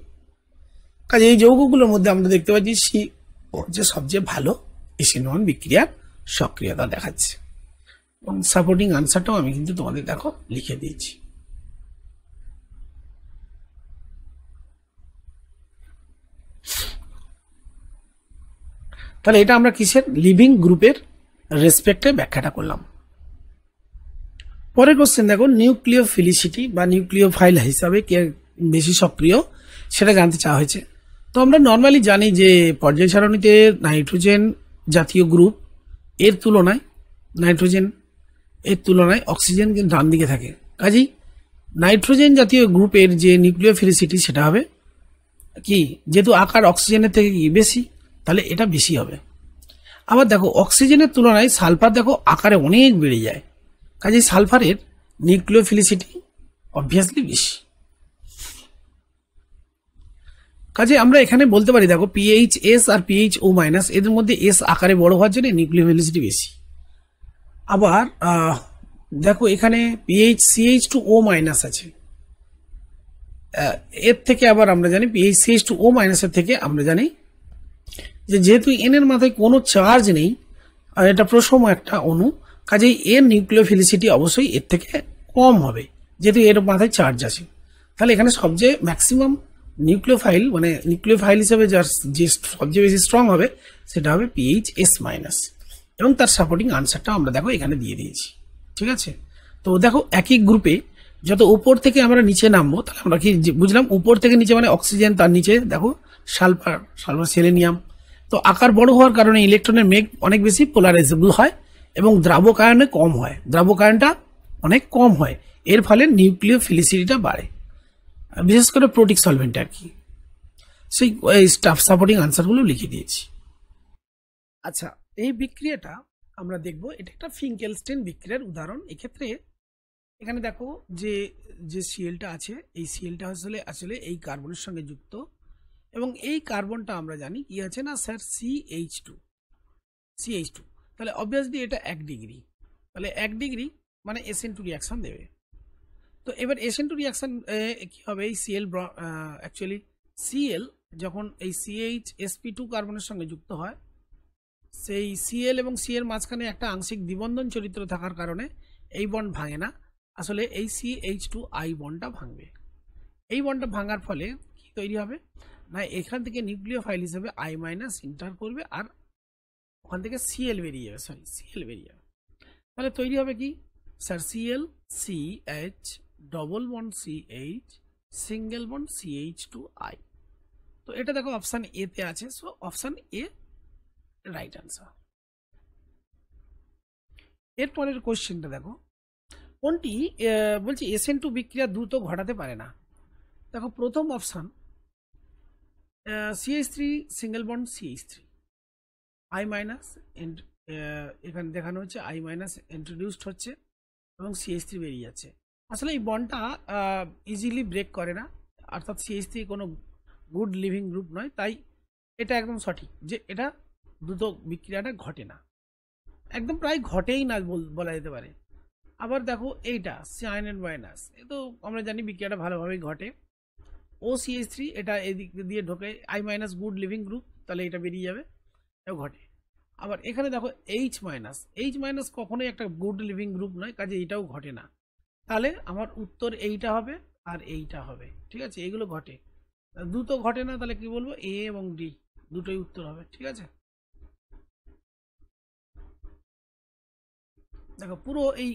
কাজে এই যৌগগুলোর মধ্যে আমরা দেখতে পাচ্ছি সি হচ্ছে সবচেয়ে ভালো SN1 বিক্রিয়ার সক্রিয়তা দেখাচ্ছে। এবং সাপোর্টিং আনসারটাও আমি কিন্তু তোমাদের দেখো লিখে দিয়েছি। তাহলে এটা আমরা কিসের লিভিং গ্রুপের রেসপেক্টে ব্যাখ্যাটা করলাম। পরের কোশ্চেন দেখো, নিউক্লিওফিলিসিটি বা নিউক্লিওফাইল হিসাবে কে বেশি সক্রিয় সেটা জানতে চাওয়া হয়েছে। তো আমরা নর্মালি জানি যে পর্যায় সারণীতে নাইট্রোজেন জাতীয় গ্রুপ এর তুলনায় অক্সিজেন কিন্তু ডান দিকে থাকে। কাজেই নাইট্রোজেন জাতীয় গ্রুপের যে নিউক্লিওফিলিসিটি সেটা হবে কি, যেহেতু আকার অক্সিজেনের থেকে কি বেশি, তাহলে এটা বেশি হবে। আবার দেখো অক্সিজেনের তুলনায় সালফার দেখো আকারে অনেক বেড়ে যায়, কাজেই সালফারের নিউক্লিওফিলিসিটি অবভিয়াসলি বেশি। কাজে আমরা এখানে বলতে পারি দেখো PHS আর PHO মাইনাস এদের মধ্যে S আকারে বড় হওয়ার জন্য নিউক্লিওফিলিসিটি বেশি। আবার দেখো এখানে PHCH2O মাইনাস আছে, এর থেকে আবার আমরা জানি PHCH2O মাইনাসের থেকে আমরা জানি যে যেহেতু N এর মাথায় কোনো চার্জ নেই আর এটা প্রসম একটা অণু, কাজেই এর নিউক্লিওফিলিসিটি অবশ্যই এর থেকে কম হবে, যেহেতু এর মাথায় চার্জ আছে। তাহলে এখানে সবচেয়ে ম্যাক্সিমাম নিউক্লিওফাইল মানে নিউক্লিওফাইল হিসেবে যার যে সবচেয়ে বেশি স্ট্রং হবে সেটা হবে PHS মাইনাস, এবং তার সাপোর্টিং আনসারটা আমরা দেখো এখানে দিয়ে দিয়েছি। ঠিক আছে, তো দেখো একই গ্রুপে যত উপর থেকে আমরা নিচে নামবো, তাহলে আমরা কি বুঝলাম, উপর থেকে নিচে মানে অক্সিজেন, তার নিচে দেখো সালফার, সেলেনিয়াম। তো আকার বড় হওয়ার কারণে ইলেকট্রনের মেঘ অনেক বেশি পোলারাইজেবল হয় এবং দ্রাবকায়নে কম হয়, দ্রাবকায়নটা অনেক কম হয়, এর ফলে নিউক্লিওফিলিসিটিটা বাড়ে, বিশেষ করে প্রোটিক সলভেন্ট আর কি। সেই স্টাফ সাপোর্টিং আনসারগুলো লিখে দিয়েছি। আচ্ছা, এই বিক্রিয়াটা আমরা দেখব, এটা একটা ফিঙ্কেলস্টেন বিক্রিয়ার উদাহরণ। এক্ষেত্রে এখানে দেখো যে যে সিএলটা আছে, এই সিএলটা আসলে এই কার্বনের সঙ্গে যুক্ত, এবং এই কার্বনটা আমরা জানি কি আছে না স্যার, CH2। তাহলে অবভিয়াসলি এটা 1 ডিগ্রি, তাহলে 1 ডিগ্রি মানে SN2 রিয়াকশন দেবে। তো এবার SN2 রিয়াকশন কি হবে, এই সিএল অ্যাকচুয়ালি সিএল যখন এই CHSP2 কার্বনের সঙ্গে যুক্ত হয়, সেই সিএল এবং সি এর মাঝখানে একটা আংশিক দ্বিবন্ধন চরিত্র থাকার কারণে এই বন্ড ভাঙে না, আসলে এই CH2I বন্ডটা ভাঙবে। এই বন্ডটা ভাঙার ফলে কি তৈরি হবে না, এখান থেকে নিউক্লিওফাইল হিসেবে I মাইনাস ইন্টার করবে, আর ওখান থেকে সিএল বেরিয়ে যাবে, সিএল বেরিয়ে যাবে। তাহলে তৈরি হবে কি sir, CL CH double bond CH single bond CH2I। তো এটা দেখো অপশান এ তে আছে, so option A right answer. এরপরের কোশ্চেনটা দেখো, কোনটি বলছি SN2 বিক্রিয়া দ্রুত ঘটাতে পারে না। দেখো প্রথম option CH3 single bond CH3 I minus, এখানে দেখানো হচ্ছে I মাইনাস ইন্ট্রোডিউসড হচ্ছে এবং CH3 বেরিয়ে যাচ্ছে। আসলে এই বন্ডটা ইজিলি ব্রেক করে না, অর্থাৎ CH3 কোনো গুড লিভিং গ্রুপ নয়, তাই এটা একদম সঠিক যে এটা দ্রুত বিক্রিয়াটা ঘটে না, একদম প্রায় ঘটেই না বলা যেতে পারে। আবার দেখো এইটা সাইনাইড মাইনাস, এ তো আমরা জানি বিক্রিয়াটা ভালোভাবেই ঘটে। OCH3 এটা এদিক দিয়ে ঢোকে, I minus good living group, তাহলে এটা বেরিয়ে যাবে, এটাও ঘটে। আবার এখানে দেখো H মাইনাস কখনোই একটা গুড লিভিং গ্রুপ নয়, কাজে এইটাও ঘটে না। তাহলে আমার উত্তর এইটা হবে আর এইটা হবে। ঠিক আছে, এইগুলো ঘটে, দুটো ঘটে না, তাহলে কি বলবো, A এবং D দুটোই উত্তর হবে। ঠিক আছে, দেখো পুরো এই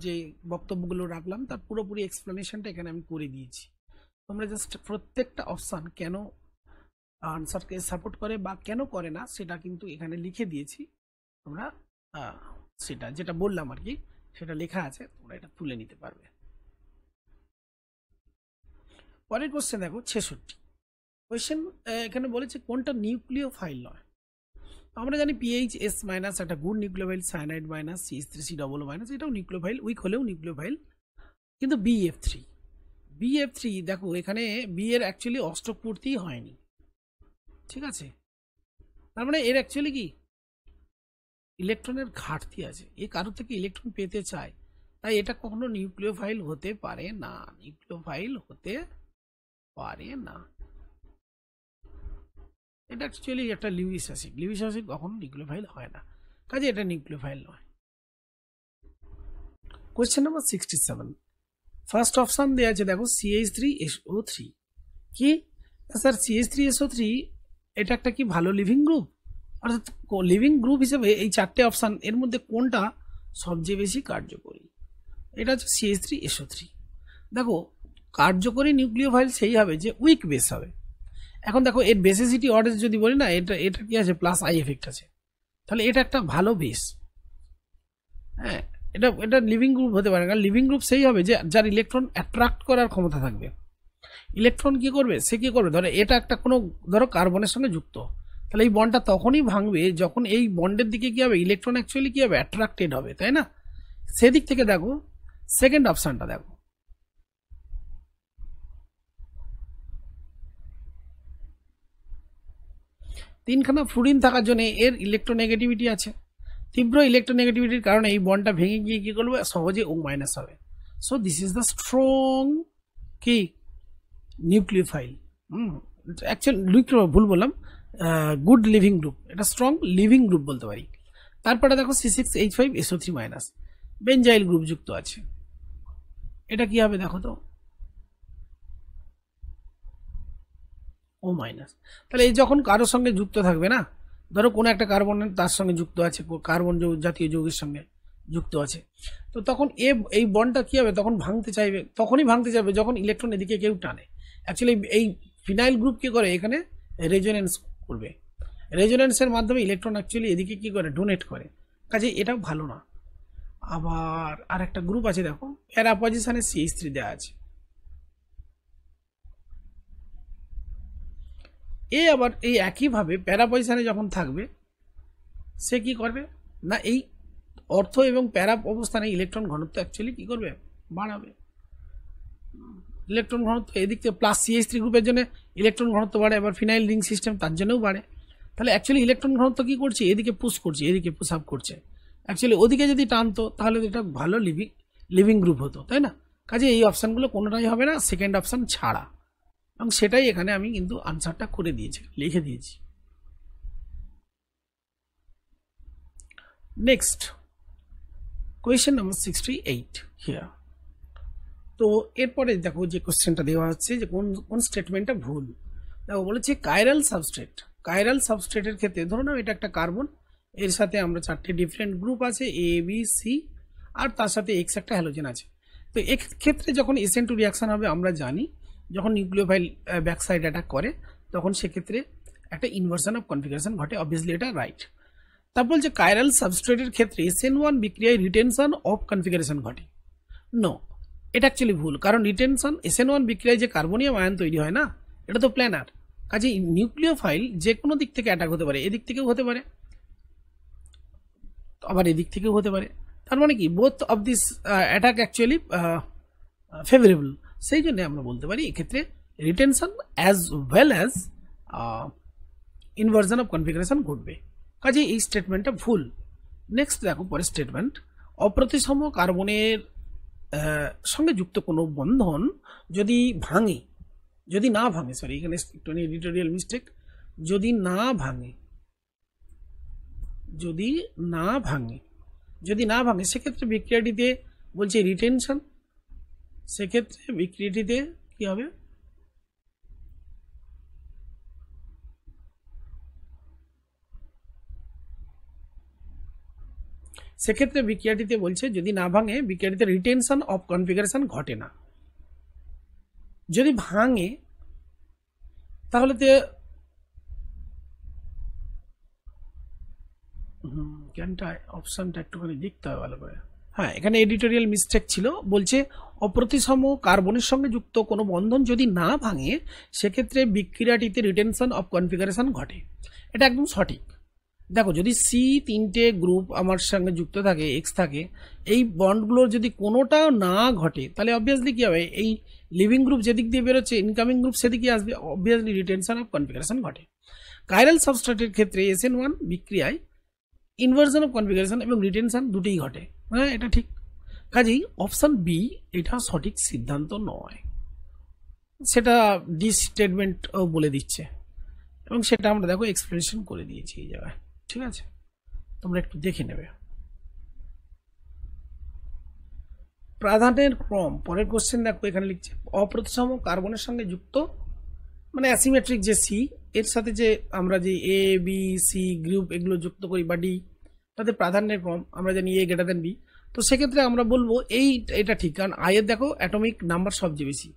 যে বক্তব্যগুলো রাখলাম তার পুরোপুরি এক্সপ্লেনেশনটা এখানে আমি করে দিয়েছি। তোমরা জাস্ট প্রত্যেকটা অপশান কেন আনসারকে সাপোর্ট করে বা কেন করে না সেটা কিন্তু এখানে লিখে দিয়েছি, তোমরা সেটা যেটা বললাম আর কি সেটা লেখা আছে, তোমরা এটা তুলে নিতে পারবে। পরের কোশ্চেন দেখো 66 কোশ্চেন, এখানে বলেছে কোনটা নিউক্লিওফাইল নয়। আমরা জানি PHS মাইনাস একটা good nucleophile, cyanide minus CH3C double minus, এটাও নিউক্লিওফাইল, উইক হলেও নিউক্লিওফাইল। কিন্তু BF3 দেখো এখানে B এর অ্যাকচুয়ালি অষ্টক পূর্তি হয়নি। ঠিক আছে, তার মানে এর অ্যাকচুয়ালি কি ইলেকট্রনের ঘাটতি আছে, এ কারোর থেকে ইলেকট্রন পেতে চায়, তাই এটা কখনো নিউক্লিওফাইল হতে পারে না, এটা অ্যাকচুয়ালি একটা লিউইস অ্যাসিড কখনো নিউক্লিওফাইল হয় না, কাজে এটা নিউক্লিওফাইল নয়। কোয়েশ্চেন নাম্বার 67, ফার্স্ট অপশন দেওয়া আছে দেখো CH3SO3 কি স্যার, CH3SO3 এটা একটা কি ভালো লিভিং গ্রুপ, অর্থাৎ লিভিং গ্রুপ হিসেবে এই চারটে অপশান এর মধ্যে কোনটা সবচেয়ে বেশি কার্যকরী। এটা হচ্ছে CH3SO3। দেখো কার্যকরী নিউক্লিওফাইল সেই হবে যে উইক বেস হবে। এখন দেখো এর বেসিসিটি অর্ডার যদি বলি না, এটা কি আছে, প্লাস I এফেক্ট আছে, তাহলে এটা একটা ভালো বেস। হ্যাঁ, এটা লিভিং গ্রুপ হতে পারে, কারণ লিভিং গ্রুপ সেই হবে যে যার ইলেকট্রন অ্যাট্রাক্ট করার ক্ষমতা থাকবে। ইলেকট্রন কি করবে, সে কি করবে, ধরো এটা একটা কোনো ধরো কার্বনের সঙ্গে যুক্ত, তাহলে এই বন্ডটা তখনই ভাঙবে যখন এই বন্ডের দিকে কি হবে, ইলেকট্রন অ্যাকচুয়ালি কি হবে, অ্যাট্রাক্টেড হবে, তাই না। সেদিক থেকে দেখো সেকেন্ড অপশনটা দেখো, তিনখানা ফ্লুরিন থাকার জন্য এর ইলেকট্রোনেগেটিভিটি আছে, তীব্র ইলেকট্রোনেগেটিভিটির কারণে এই বন্ডটা ভেঙে গিয়ে কি করবে, সহজে O মাইনাস হবে। So this is the strong কি নিউক্লিওফাইল। অ্যাকচুয়ালি ভুল বললাম, গুড লিভিং গ্রুপ, এটা স্ট্রং লিভিং গ্রুপ বলতে পারি। তারপরে দেখো C6H5SO3- বেঞ্জাইল গ্রুপ যুক্ত আছে। এটা কি হবে দেখো তো, O-। তাহলে এই যখন কারোর সঙ্গে যুক্ত থাকবে না, ধরো কোনো একটা কার্বন তার সঙ্গে যুক্ত আছে, কার্বন জাতীয় যৌগের সঙ্গে যুক্ত আছে, তো তখন এই বন্ডটা কি হবে, তখন তখনই ভাঙতে চাইবে যখন ইলেকট্রন এদিকে কেউ টানে। অ্যাকচুয়ালি এই ফিনাইল গ্রুপ কি করে, এখানে রেজোনেন্স করবে, রেজোনেন্সের মাধ্যমে ইলেকট্রন অ্যাকচুয়ালি এদিকে কি করে, ডোনেট করে, কাজে এটাও ভালো না। আবার আর একটা গ্রুপ আছে দেখো, প্যারা পজিশনে CH3 দেওয়া আছে, আবার এই একইভাবে প্যারা পজিশনে যখন থাকবে সে কি করবে না, এই অর্থ এবং প্যারা অবস্থানে ইলেকট্রন ঘনত্ব অ্যাকচুয়ালি কি করবে, বাড়াবে। ইলেকট্রন ঘনত্ব এদিক থেকে প্লাস CH3 গ্রুপের জন্য ইলেকট্রন ঘনত্ব বাড়ে, আবার ফিনাইল রিং সিস্টেম তার জন্যও বাড়ে। তাহলে অ্যাকচুয়ালি ইলেকট্রন ঘনত্ব কি করছে, এদিকে পুশ করছে, এদিকে পুশ আপ করছে। অ্যাকচুয়ালি ওদিকে যদি টানতো তাহলে এটা ভালো লিভিং গ্রুপ হতো, তাই না? কাজে এই অপশানগুলো কোনোটাই হবে না, সেকেন্ড অপশান ছাড়া। এবং সেটাই এখানে আমি কিন্তু আনসারটা করে দিয়েছি, লিখে দিয়েছি। Next question number 68 here. তো এরপরে দেখো যে কোশ্চেনটা দেওয়া হচ্ছে যে কোন স্টেটমেন্টটা ভুল। দেখো বলেছে কাইরাল সাবস্ট্রেটের ক্ষেত্রে ধরো না এটা একটা কার্বন, এর সাথে আমরা 4টে ডিফারেন্ট গ্রুপ আছে A, B, C, আর তার সাথে X একটা হ্যালোজেন আছে। তো এক্ষেত্রে যখন SN2 রিয়াকশন হবে আমরা জানি, যখন নিউক্লিওফাইল ব্যাক সাইড অ্যাটাক করে তখন সেক্ষেত্রে একটা ইনভার্সন অফ কনফিগারেশন ঘটে, অবভিয়াসলি এটা রাইট। তারপর যে কাইরাল সাবস্ট্রেটের ক্ষেত্রে SN1 বিক্রিয়ায় রিটেনশন অফ কনফিগারেশন ঘটে, নো, এটা অ্যাকচুয়ালি ভুল। কারণ রিটেনশন SN1 বিক্রিয়ায় যে কার্বনিয়াম আয়ন তৈরি হয় না, এটা তো প্ল্যানার, কাজে নিউক্লিওফাইল যে কোনো দিক থেকে অ্যাটাক হতে পারে, এদিক থেকেও হতে পারে আবার এদিক থেকেও হতে পারে। তার মানে কি both of this attack actually favourable. সেই জন্য আমরা বলতে পারি এক্ষেত্রে retention as well as inversion of configuration ঘটবে, কাজে এই স্টেটমেন্টটা ভুল। নেক্সট দেখো পরের স্টেটমেন্ট, অপ্রতিসম কার্বনের সঙ্গে যুক্ত কোনো বন্ধন যদি না ভাঙে, সরি এখানে একটু এডিটোরিয়াল মিস্টেক, যদি না ভাঙে সেক্ষেত্রে বিক্রিয়াটিতে বলছে রিটেনশন, সেক্ষেত্রে বিক্রিয়াটিতে কি হবে, সেক্ষেত্রে বিক্রিয়াটিতে বলছে যদি না ভাঙে বিক্রিয়াটিতে রিটেনশন অফ কনফিগারেশন ঘটে না। যদি ভাঙে তাহলে জ্ঞানটা অপশনটা একটুখানি দেখতে হবে ভালো করে। হ্যাঁ, এখানে এডিটোরিয়াল মিস্টেক ছিল, বলছে অপ্রতিসম কার্বনের সঙ্গে যুক্ত কোনো বন্ধন যদি না ভাঙে সেক্ষেত্রে বিক্রিয়াটিতে রিটেনশন অফ কনফিগারেশন ঘটে, এটা একদম সঠিক। দেখো যদি C3টে গ্রুপ আমার সঙ্গে যুক্ত থাকে, X থাকে, এই বন্ডগুলোর যদি কোনোটাও না ঘটে তাহলে অবভিয়াসলি কি হবে, এই লিভিং গ্রুপ যেদিক দিয়ে বেরোচ্ছে ইনকামিং গ্রুপ সেদিকে আসবে, অবভিয়াসলি রিটেনশন অফ কনফিগারেশন ঘটে। কাইরাল সাবস্ট্রেটের ক্ষেত্রে SN1 বিক্রিয়ায় ইনভার্সন অফ কনফিগারেশন এবং রিটেনশন দুটোই ঘটে, হ্যাঁ এটা ঠিক। কাজেই অপশন বি এটা সঠিক সিদ্ধান্ত নয়, সেটা ডি স্টেটমেন্ট বলে দিচ্ছে এবং সেটা আমরা দেখো এক্সপ্লেনেশন করে দিয়েছি এই জায়গায়, ঠিক আছে, তোমরা একটু দেখে নেবে। প্রাধান্যের ক্রম, পরের কোশ্চেন দেখো এখানে লিখছে অপ্রতিসম কার্বনের সঙ্গে যুক্ত মানে অ্যাসিমেট্রিক যে সি, এর সাথে যে আমরা যে A, B, C গ্রুপ এগুলো যুক্ত করি বা ডি, তাদের প্রাধান্যের ক্রম আমরা জানি A > B। তো সেক্ষেত্রে আমরা বলবো এটা ঠিক, কারণ আই এর দেখো অ্যাটমিক নাম্বার সবচেয়ে বেশি।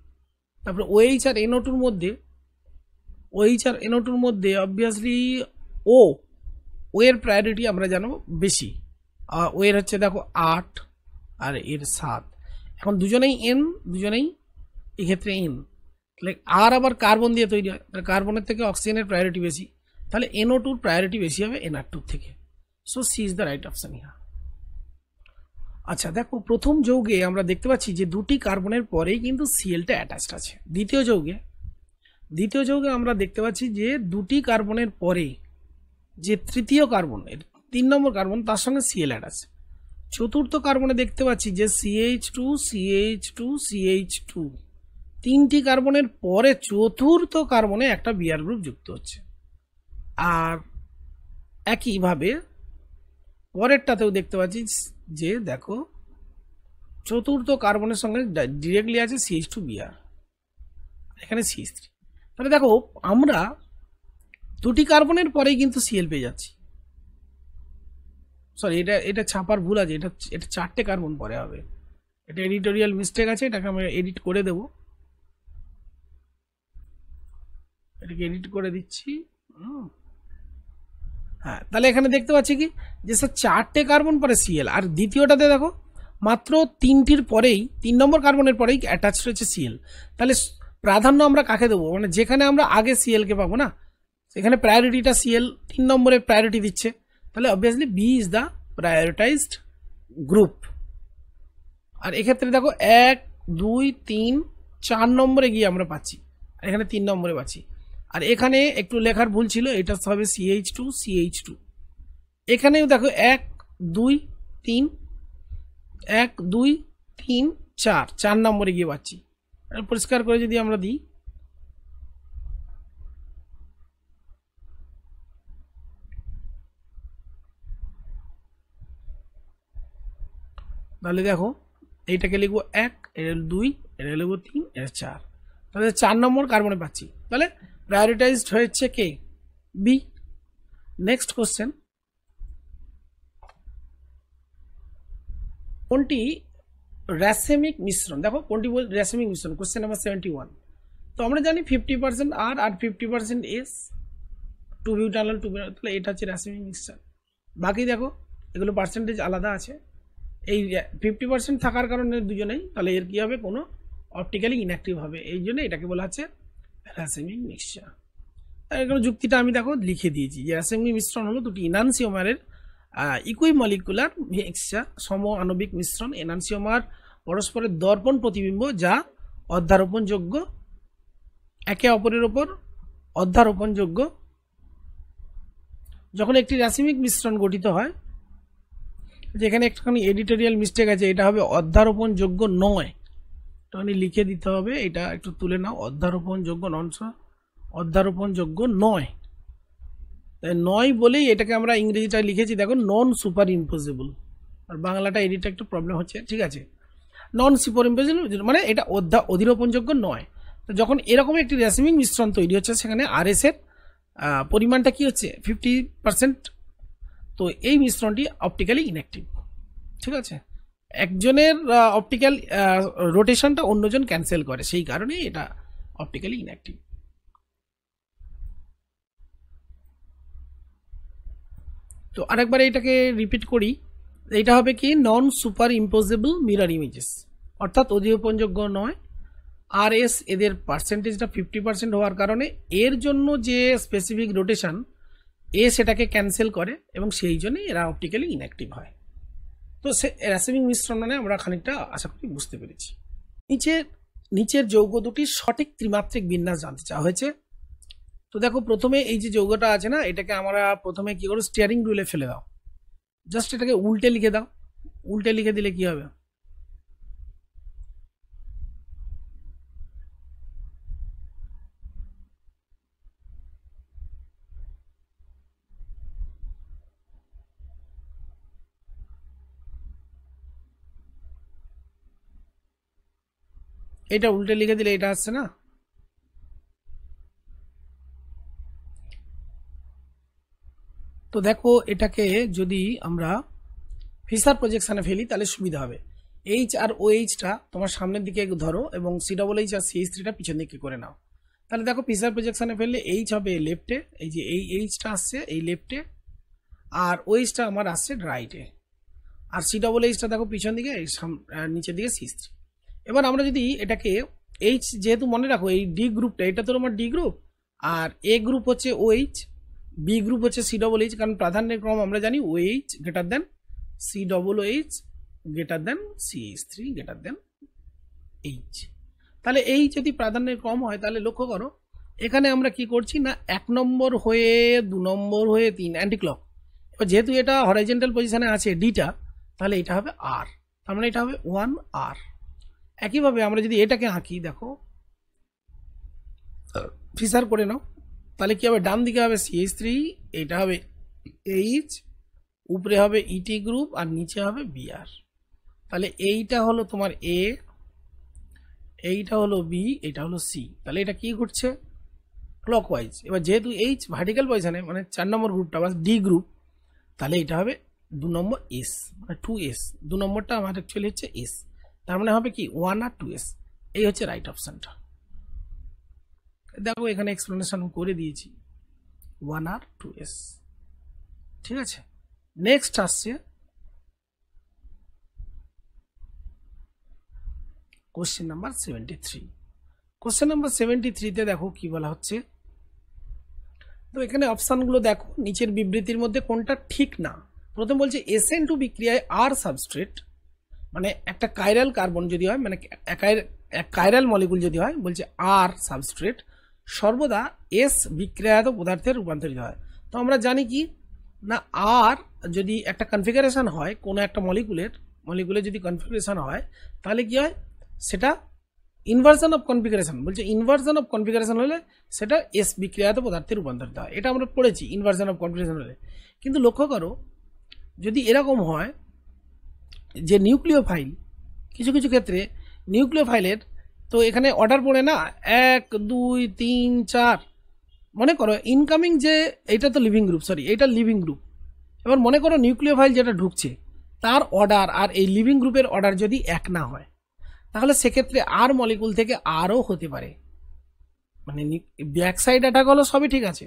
তারপরে OH আর NO2 মধ্যে অবভিয়াসলি ও এর প্রায়োরিটি আমরা জানো বেশি, ও এর হচ্ছে দেখো 8 আর এর 7, এখন দুজনেই এক্ষেত্রে N, তাহলে আর আবার কার্বন দিয়ে তৈরি হয়, কার্বনের থেকে অক্সিজেনের প্রায়োরিটি বেশি, তাহলে NO2 প্রায়োরিটি বেশি হবে NR2 থেকে। So C is the right option here. আচ্ছা দেখো প্রথম যৌগে আমরা দেখতে পাচ্ছি যে দুটি কার্বনের পরেই কিন্তু সিএলটা অ্যাটাচড আছে। দ্বিতীয় যৌগে আমরা দেখতে পাচ্ছি যে দুটি কার্বনের পরে যে তৃতীয় কার্বন, 3 নম্বর কার্বন, তার সঙ্গে সিএল অ্যাটাচ। চতুর্থ কার্বনে দেখতে পাচ্ছি যে CH2 তিনটি কার্বনের পরে চতুর্থ কার্বনে একটা বিআর গ্রুপ যুক্ত হচ্ছে। আর একইভাবে পরেরটাতেও দেখতে পাচ্ছি যে দেখো চতুর্থ কার্বনের সঙ্গে ডিরেক্টলি আছে CH2Br, এখানে CH3। তাহলে দেখো আমরা দুটি কার্বনের পরেই কিন্তু Cl পেয়ে যাচ্ছি। সরি, এটা ছাপার ভুল আছে, এটা 4টে কার্বন পরে হবে, এটা এডিটোরিয়াল মিস্টেক আছে, এটাকে আমরা এডিট করে দেব, এটাকে এডিট করে দিচ্ছি। হ্যাঁ, তাহলে এখানে দেখতে পাচ্ছি কি যে স্যার 4টে কার্বন পরে Cl, আর দ্বিতীয়টাতে দেখো মাত্র 3টির পরেই 3 নম্বর কার্বনের পরেই অ্যাটাচ রয়েছে Cl। তাহলে প্রাধান্য আমরা কাকে দেবো, মানে যেখানে আমরা আগে Cl কে পাবো না সেখানে প্রায়োরিটিটা Cl 3 নম্বরে প্রায়োরিটি দিচ্ছে, তাহলে obviously B is the prioritized group. আর এক্ষেত্রে দেখো 1 2 3 4 নম্বরে গিয়ে আমরা পাচ্ছি, আর এখানে 3 নম্বরে পাচ্ছি। আর এখানে একটু লেখার ভুল ছিল, এটা হবে CH2 এখানেও দেখো 1 2 3 1 2 3 4 নম্বরে গিয়ে পাচ্ছি। পরিষ্কার করে যদি আমরা দিই, তাহলে দেখো এইটাকে লিখবো 1, এটা 2, এটা লিখবো 3, এটা 4, তাহলে 4 নম্বর কার্বনে পাচ্ছি। তাহলে প্রায়োরিটাইজড হয়েছে কে, বি। নেক্সট কোশ্চেন, কোনটি রাসায়নিক মিশ্রণ, দেখো কোনটি রাসায়নিক মিশ্রণ, কোশ্চেন নাম্বার 71। তো আমরা জানি 50% আর 50% এস, 2 বিউটানল 2, তাহলে এটা হচ্ছে রাসায়নিক মিশ্রণ। বাকি দেখো এগুলো পার্সেন্টেজ আলাদা আছে, এই 50% থাকার কারণে দুজনেই, তাহলে এর কি হবে, কোনো অপটিক্যালি ইনঅ্যাক্টিভ হবে, এই জন্য এটাকে বলা হচ্ছে রাসায়নিক মিক্সচার। এখানে যুক্তিটা আমি দেখো লিখে দিয়েছি যে রাসায়নিক মিশ্রণ হলো দুটি এনানসিওমারের ইকুইমলিকুলার মিক্সচার, সম আণবিক মিশ্রণ। এনানসিওমার পরস্পরের দর্পণ প্রতিবিম্ব যা অধ্যারোপণযোগ্য, একে অপরের ওপর অধ্যারোপণযোগ্য। যখন একটি রাসায়নিক মিশ্রণ গঠিত হয়, যেখানে একটুখানি এডিটোরিয়াল মিস্টেক আছে, এটা হবে অধ্যারোপণযোগ্য নয়, একটুখানি লিখে দিতে হবে, এটা একটু তুলে নাও, অধ্যারোপণযোগ্য অধ্যারোপণযোগ্য নয়, তাই নয় বলেই এটাকে আমরা ইংরেজিটা লিখেছি দেখো নন সুপার ইম্পোজেবল, আর বাংলাটা এডিটটা একটু প্রবলেম হচ্ছে, ঠিক আছে। নন সুপার ইম্পোজেবল মানে এটা অধিরোপণযোগ্য নয়। তো যখন এরকম একটি রাসায়নিক মিশ্রণ তৈরি হচ্ছে, সেখানে RS এর পরিমাণটা কি হচ্ছে 50%, তো এই মিশ্রণটি অপটিক্যালি ইনঅ্যাক্টিভ, ঠিক আছে। একজনের অপটিক্যাল রোটেশনটা অন্যজন ক্যান্সেল করে, সেই কারণে এটা অপটিক্যালি ইনঅ্যাক্টিভ। তো আরেকবার এটাকে রিপিট করি, এটা হবে কি নন সুপার ইম্পোজেবল মিরর ইমেজেস, অর্থাৎ অধিরোপণযোগ্য নয়। RS এদের পার্সেন্টেজটা 50% হওয়ার কারণে এর জন্য যে স্পেসিফিক রোটেশন সেটাকে ক্যান্সেল করে, এবং সেই জন্যই এরা অপটিক্যালি ইনঅ্যাক্টিভ হয়। তো সে রাসায়নিক মিশ্রণ মানে আমরা খানিকটা আশা করি বুঝতে পেরেছি। নিচের যৌগ দুটির সঠিক ত্রিমাত্রিক বিন্যাস জানতে চাওয়া হয়েছে। তো দেখো প্রথমে এই যে যৌগটা আছে না, এটাকে আমরা প্রথমে কি করো, স্টিয়ারিং রুলে ফেলে দাও, জাস্ট এটাকে উল্টে লিখে দাও, উল্টে লিখে দিলে কি হবে, এটা উল্টে লিখে দিলে এটা আসছে না। তো দেখো এটাকে যদি আমরা ফিসার প্রজেকশনে ফেলি তাহলে সুবিধা হবে। এইচ আর ওএইচটা তোমার সামনের দিকে ধরো এবং CH আর CH3টা পিছন দিকে করে নাও। তাহলে দেখো ফিসার প্রজেকশনে ফেললে এইচ হবে লেফটে, এই যে এই এইচটা আসছে এই লেফটে, আর ওএইচটা আমার আসছে রাইটে, আর CHটা দেখো পিছন দিকে, নিচের দিকে CH3। এবার আমরা যদি এটাকে এইচ, যেহেতু মনে রাখো এই ডি গ্রুপটা, এটা তো আমার ডি গ্রুপ, আর এ গ্রুপ হচ্ছে OH, বি গ্রুপ হচ্ছে CH, কারণ প্রাধান্যের ক্রম আমরা জানি OH greater than COOH greater than CH3 greater than H। তাহলে এই যদি প্রাধান্যের ক্রম হয়, তাহলে লক্ষ্য করো এখানে আমরা কি করছি না, 1 নম্বর হয়ে 2 নম্বর হয়ে 3 অ্যান্টি ক্লক। এবার যেহেতু এটা হরাইজন্টাল পজিশনে আছে ডিটা, তাহলে এটা হবে R, তার মানে এটা হবে 1R। একইভাবে আমরা যদি এটাকে আঁকি, দেখো ফিসার করে নাও, তাহলে কি হবে, ডান দিকে হবে CH3, এটা হবে H, উপরে হবে ইটি গ্রুপ আর নিচে হবে বিআর। তাহলে এইটা হলো তোমার এ, এইটা হলো বি, এটা হলো সি। তাহলে এটা কি ঘটছে? ক্লকওয়াইজ। এবার যেহেতু এইচ ভার্টিক্যাল পজিশনে মানে 4 নম্বর গ্রুপটা বা ডি গ্রুপ, তাহলে এটা হবে 2 নম্বর এস, মানে 2s। 2 নম্বরটা আমার অ্যাকচুয়ালি হচ্ছে এস, তার মানে হবে কি 1 আর 2s। এই হচ্ছে রাইট অপশনটা। দেখো এখানে এক্সপ্লেনেশন করে দিয়েছি, 1 আর 2s। ঠিক আছে, নেক্সট আসছে কোশ্চেন নাম্বার 73। কোশ্চেন নাম্বার 73-তে দেখো কি বলা হচ্ছে। তো এখানে অপশানগুলো দেখো, নিচের বিবৃতির মধ্যে কোনটা ঠিক না। প্রথম বলছে SN2 বিক্রিয়ায় আর সাবস্ট্রেট, মানে একটা কাইরাল কার্বন যদি হয়, মানে এক কাইরাল মলিকুল যদি হয়, বলছে আর সাবস্ট্রেট সর্বদা এস বিক্রিয়াত পদার্থে রূপান্তরিত হয়। তো আমরা জানি কি না, আর যদি একটা কনফিগারেশন হয় কোনো একটা মলিকুলের যদি কনফিগারেশন হয়, তাহলে কি হয়, সেটা ইনভার্সন অফ কনফিগারেশন। বলছে ইনভার্সন অফ কনফিগারেশন হলে সেটা এস বিক্রিয়াত পদার্থে রূপান্তরিত হয়। এটা আমরা পড়েছি ইনভার্সন অফ কনফিগারেশন হলে। কিন্তু লক্ষ্য করো, যদি এরকম হয় যে নিউক্লিওফাইল, কিছু কিছু ক্ষেত্রে নিউক্লিওফাইলের তো এখানে অর্ডার পড়ে না 1 2 3 4। মনে করো ইনকামিং যে এইটা তো লিভিং গ্রুপ, সরি এটা লিভিং গ্রুপ। এবার মনে করো নিউক্লিওফাইল যেটা ঢুকছে তার অর্ডার আর এই লিভিং গ্রুপের অর্ডার যদি এক না হয়, তাহলে সেক্ষেত্রে আর মলিকুল থেকে আরও হতে পারে। মানে ব্যাক সাইড অ্যাটাক হলো সবই ঠিক আছে।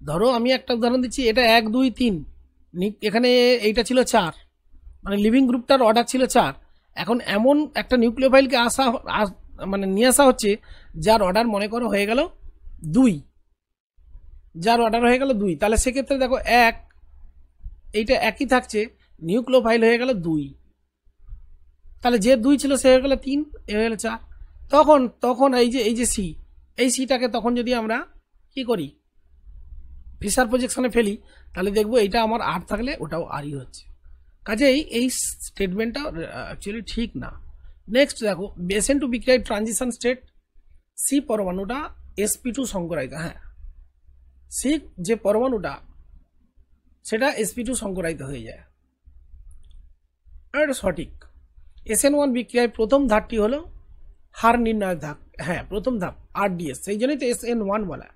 ধরো আমি একটা উদাহরণ দিচ্ছি, এটা 1 2 3, এখানে এইটা ছিল 4, মানে লিভিং গ্রুপটার অর্ডার ছিল 4। এখন এমন একটা নিউক্লিওফাইলকে মানে নিয়ে আসা হচ্ছে যার অর্ডার মনে করো হয়ে গেল 2, যার অর্ডার হয়ে গেল 2, তাহলে সেক্ষেত্রে দেখো এইটা একই থাকছে, নিউক্লিওফাইল হয়ে গেল 2, তাহলে যে 2 ছিল সে হয়ে গেল 3, এ হয়ে গেল 4। তখন এই যে সি, এই সিটাকে তখন যদি আমরা কি করি, ফিশার প্রজেকশনে ফেলি, তাহলে দেখবো এইটা আমার আর থাকলে ওটাও আরই হচ্ছে। কাজেই এই স্টেটমেন্টটা অ্যাকচুয়ালি ঠিক না। নেক্সট দেখো, SN2 বিক্রিয়ায় ট্রানজিশন স্টেট, সি পরমাণুটা sp2 সংকরায়িত। হ্যাঁ, সি যে পরমাণুটা সেটা sp2 সংকরায়িত হয়ে যায়, এটা সঠিক। SN1 বিক্রিয়ায় প্রথম ধাপটি হলো হার নির্ণয়ের ধাপ। হ্যাঁ, প্রথম ধাপ RDS, সেই জন্যই তো SN1 বলা।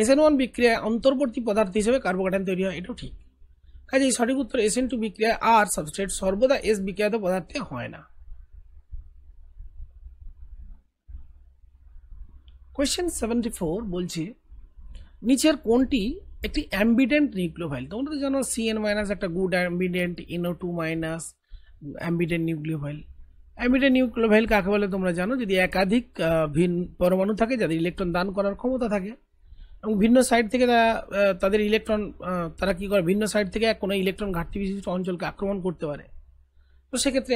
SN1 বিক্রিয়ায় অন্তর্বর্তী পদার্থ হিসেবে কার্বোক্যাটায়ন তৈরি হয়, এটাও ঠিক। কাজেই সঠিক উত্তর SN2 বিক্রিয়ায় আর সাবস্ট্রেট সর্বদা এস বিক্রিয়াত পদার্থে হয় না। কোয়েশ্চেন 74 বলছে নিচের কোনটি একটি অ্যাম্বিডেন্ট নিউক্লিওফাইল। তোমরা তো জানো CN- একটা গুড অ্যাম্বিডেন্ট, NO2- অ্যাম্বিডেন্ট নিউক্লিওফাইল। অ্যাম্বিডেন্ট নিউক্লিওফাইল কাকে বলে তোমরা জানো, যদি একাধিক ভিন্ন পরমাণু থাকে যাদের ইলেকট্রন দান করার ক্ষমতা থাকে এবং ভিন্ন সাইড থেকে তাদের ইলেকট্রন, তারা কি করে, ভিন্ন সাইড থেকে কোনো ইলেকট্রন ঘাটতি বিশিষ্ট অঞ্চলকে আক্রমণ করতে পারে। তো সেক্ষেত্রে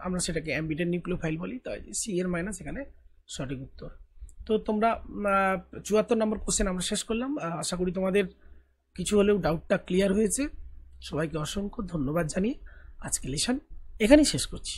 আমরা সেটাকে অ্যাম্বিডেন্ট নিউক্লিওফাইল বলি। তাই CN- এখানে সঠিক উত্তর। তো তোমরা 74 নম্বর কোশ্চেন আমরা শেষ করলাম। আশা করি তোমাদের কিছু হলেও ডাউটটা ক্লিয়ার হয়েছে। সবাইকে অসংখ্য ধন্যবাদ জানিয়ে আজকে লেসন এখানেই শেষ করছি।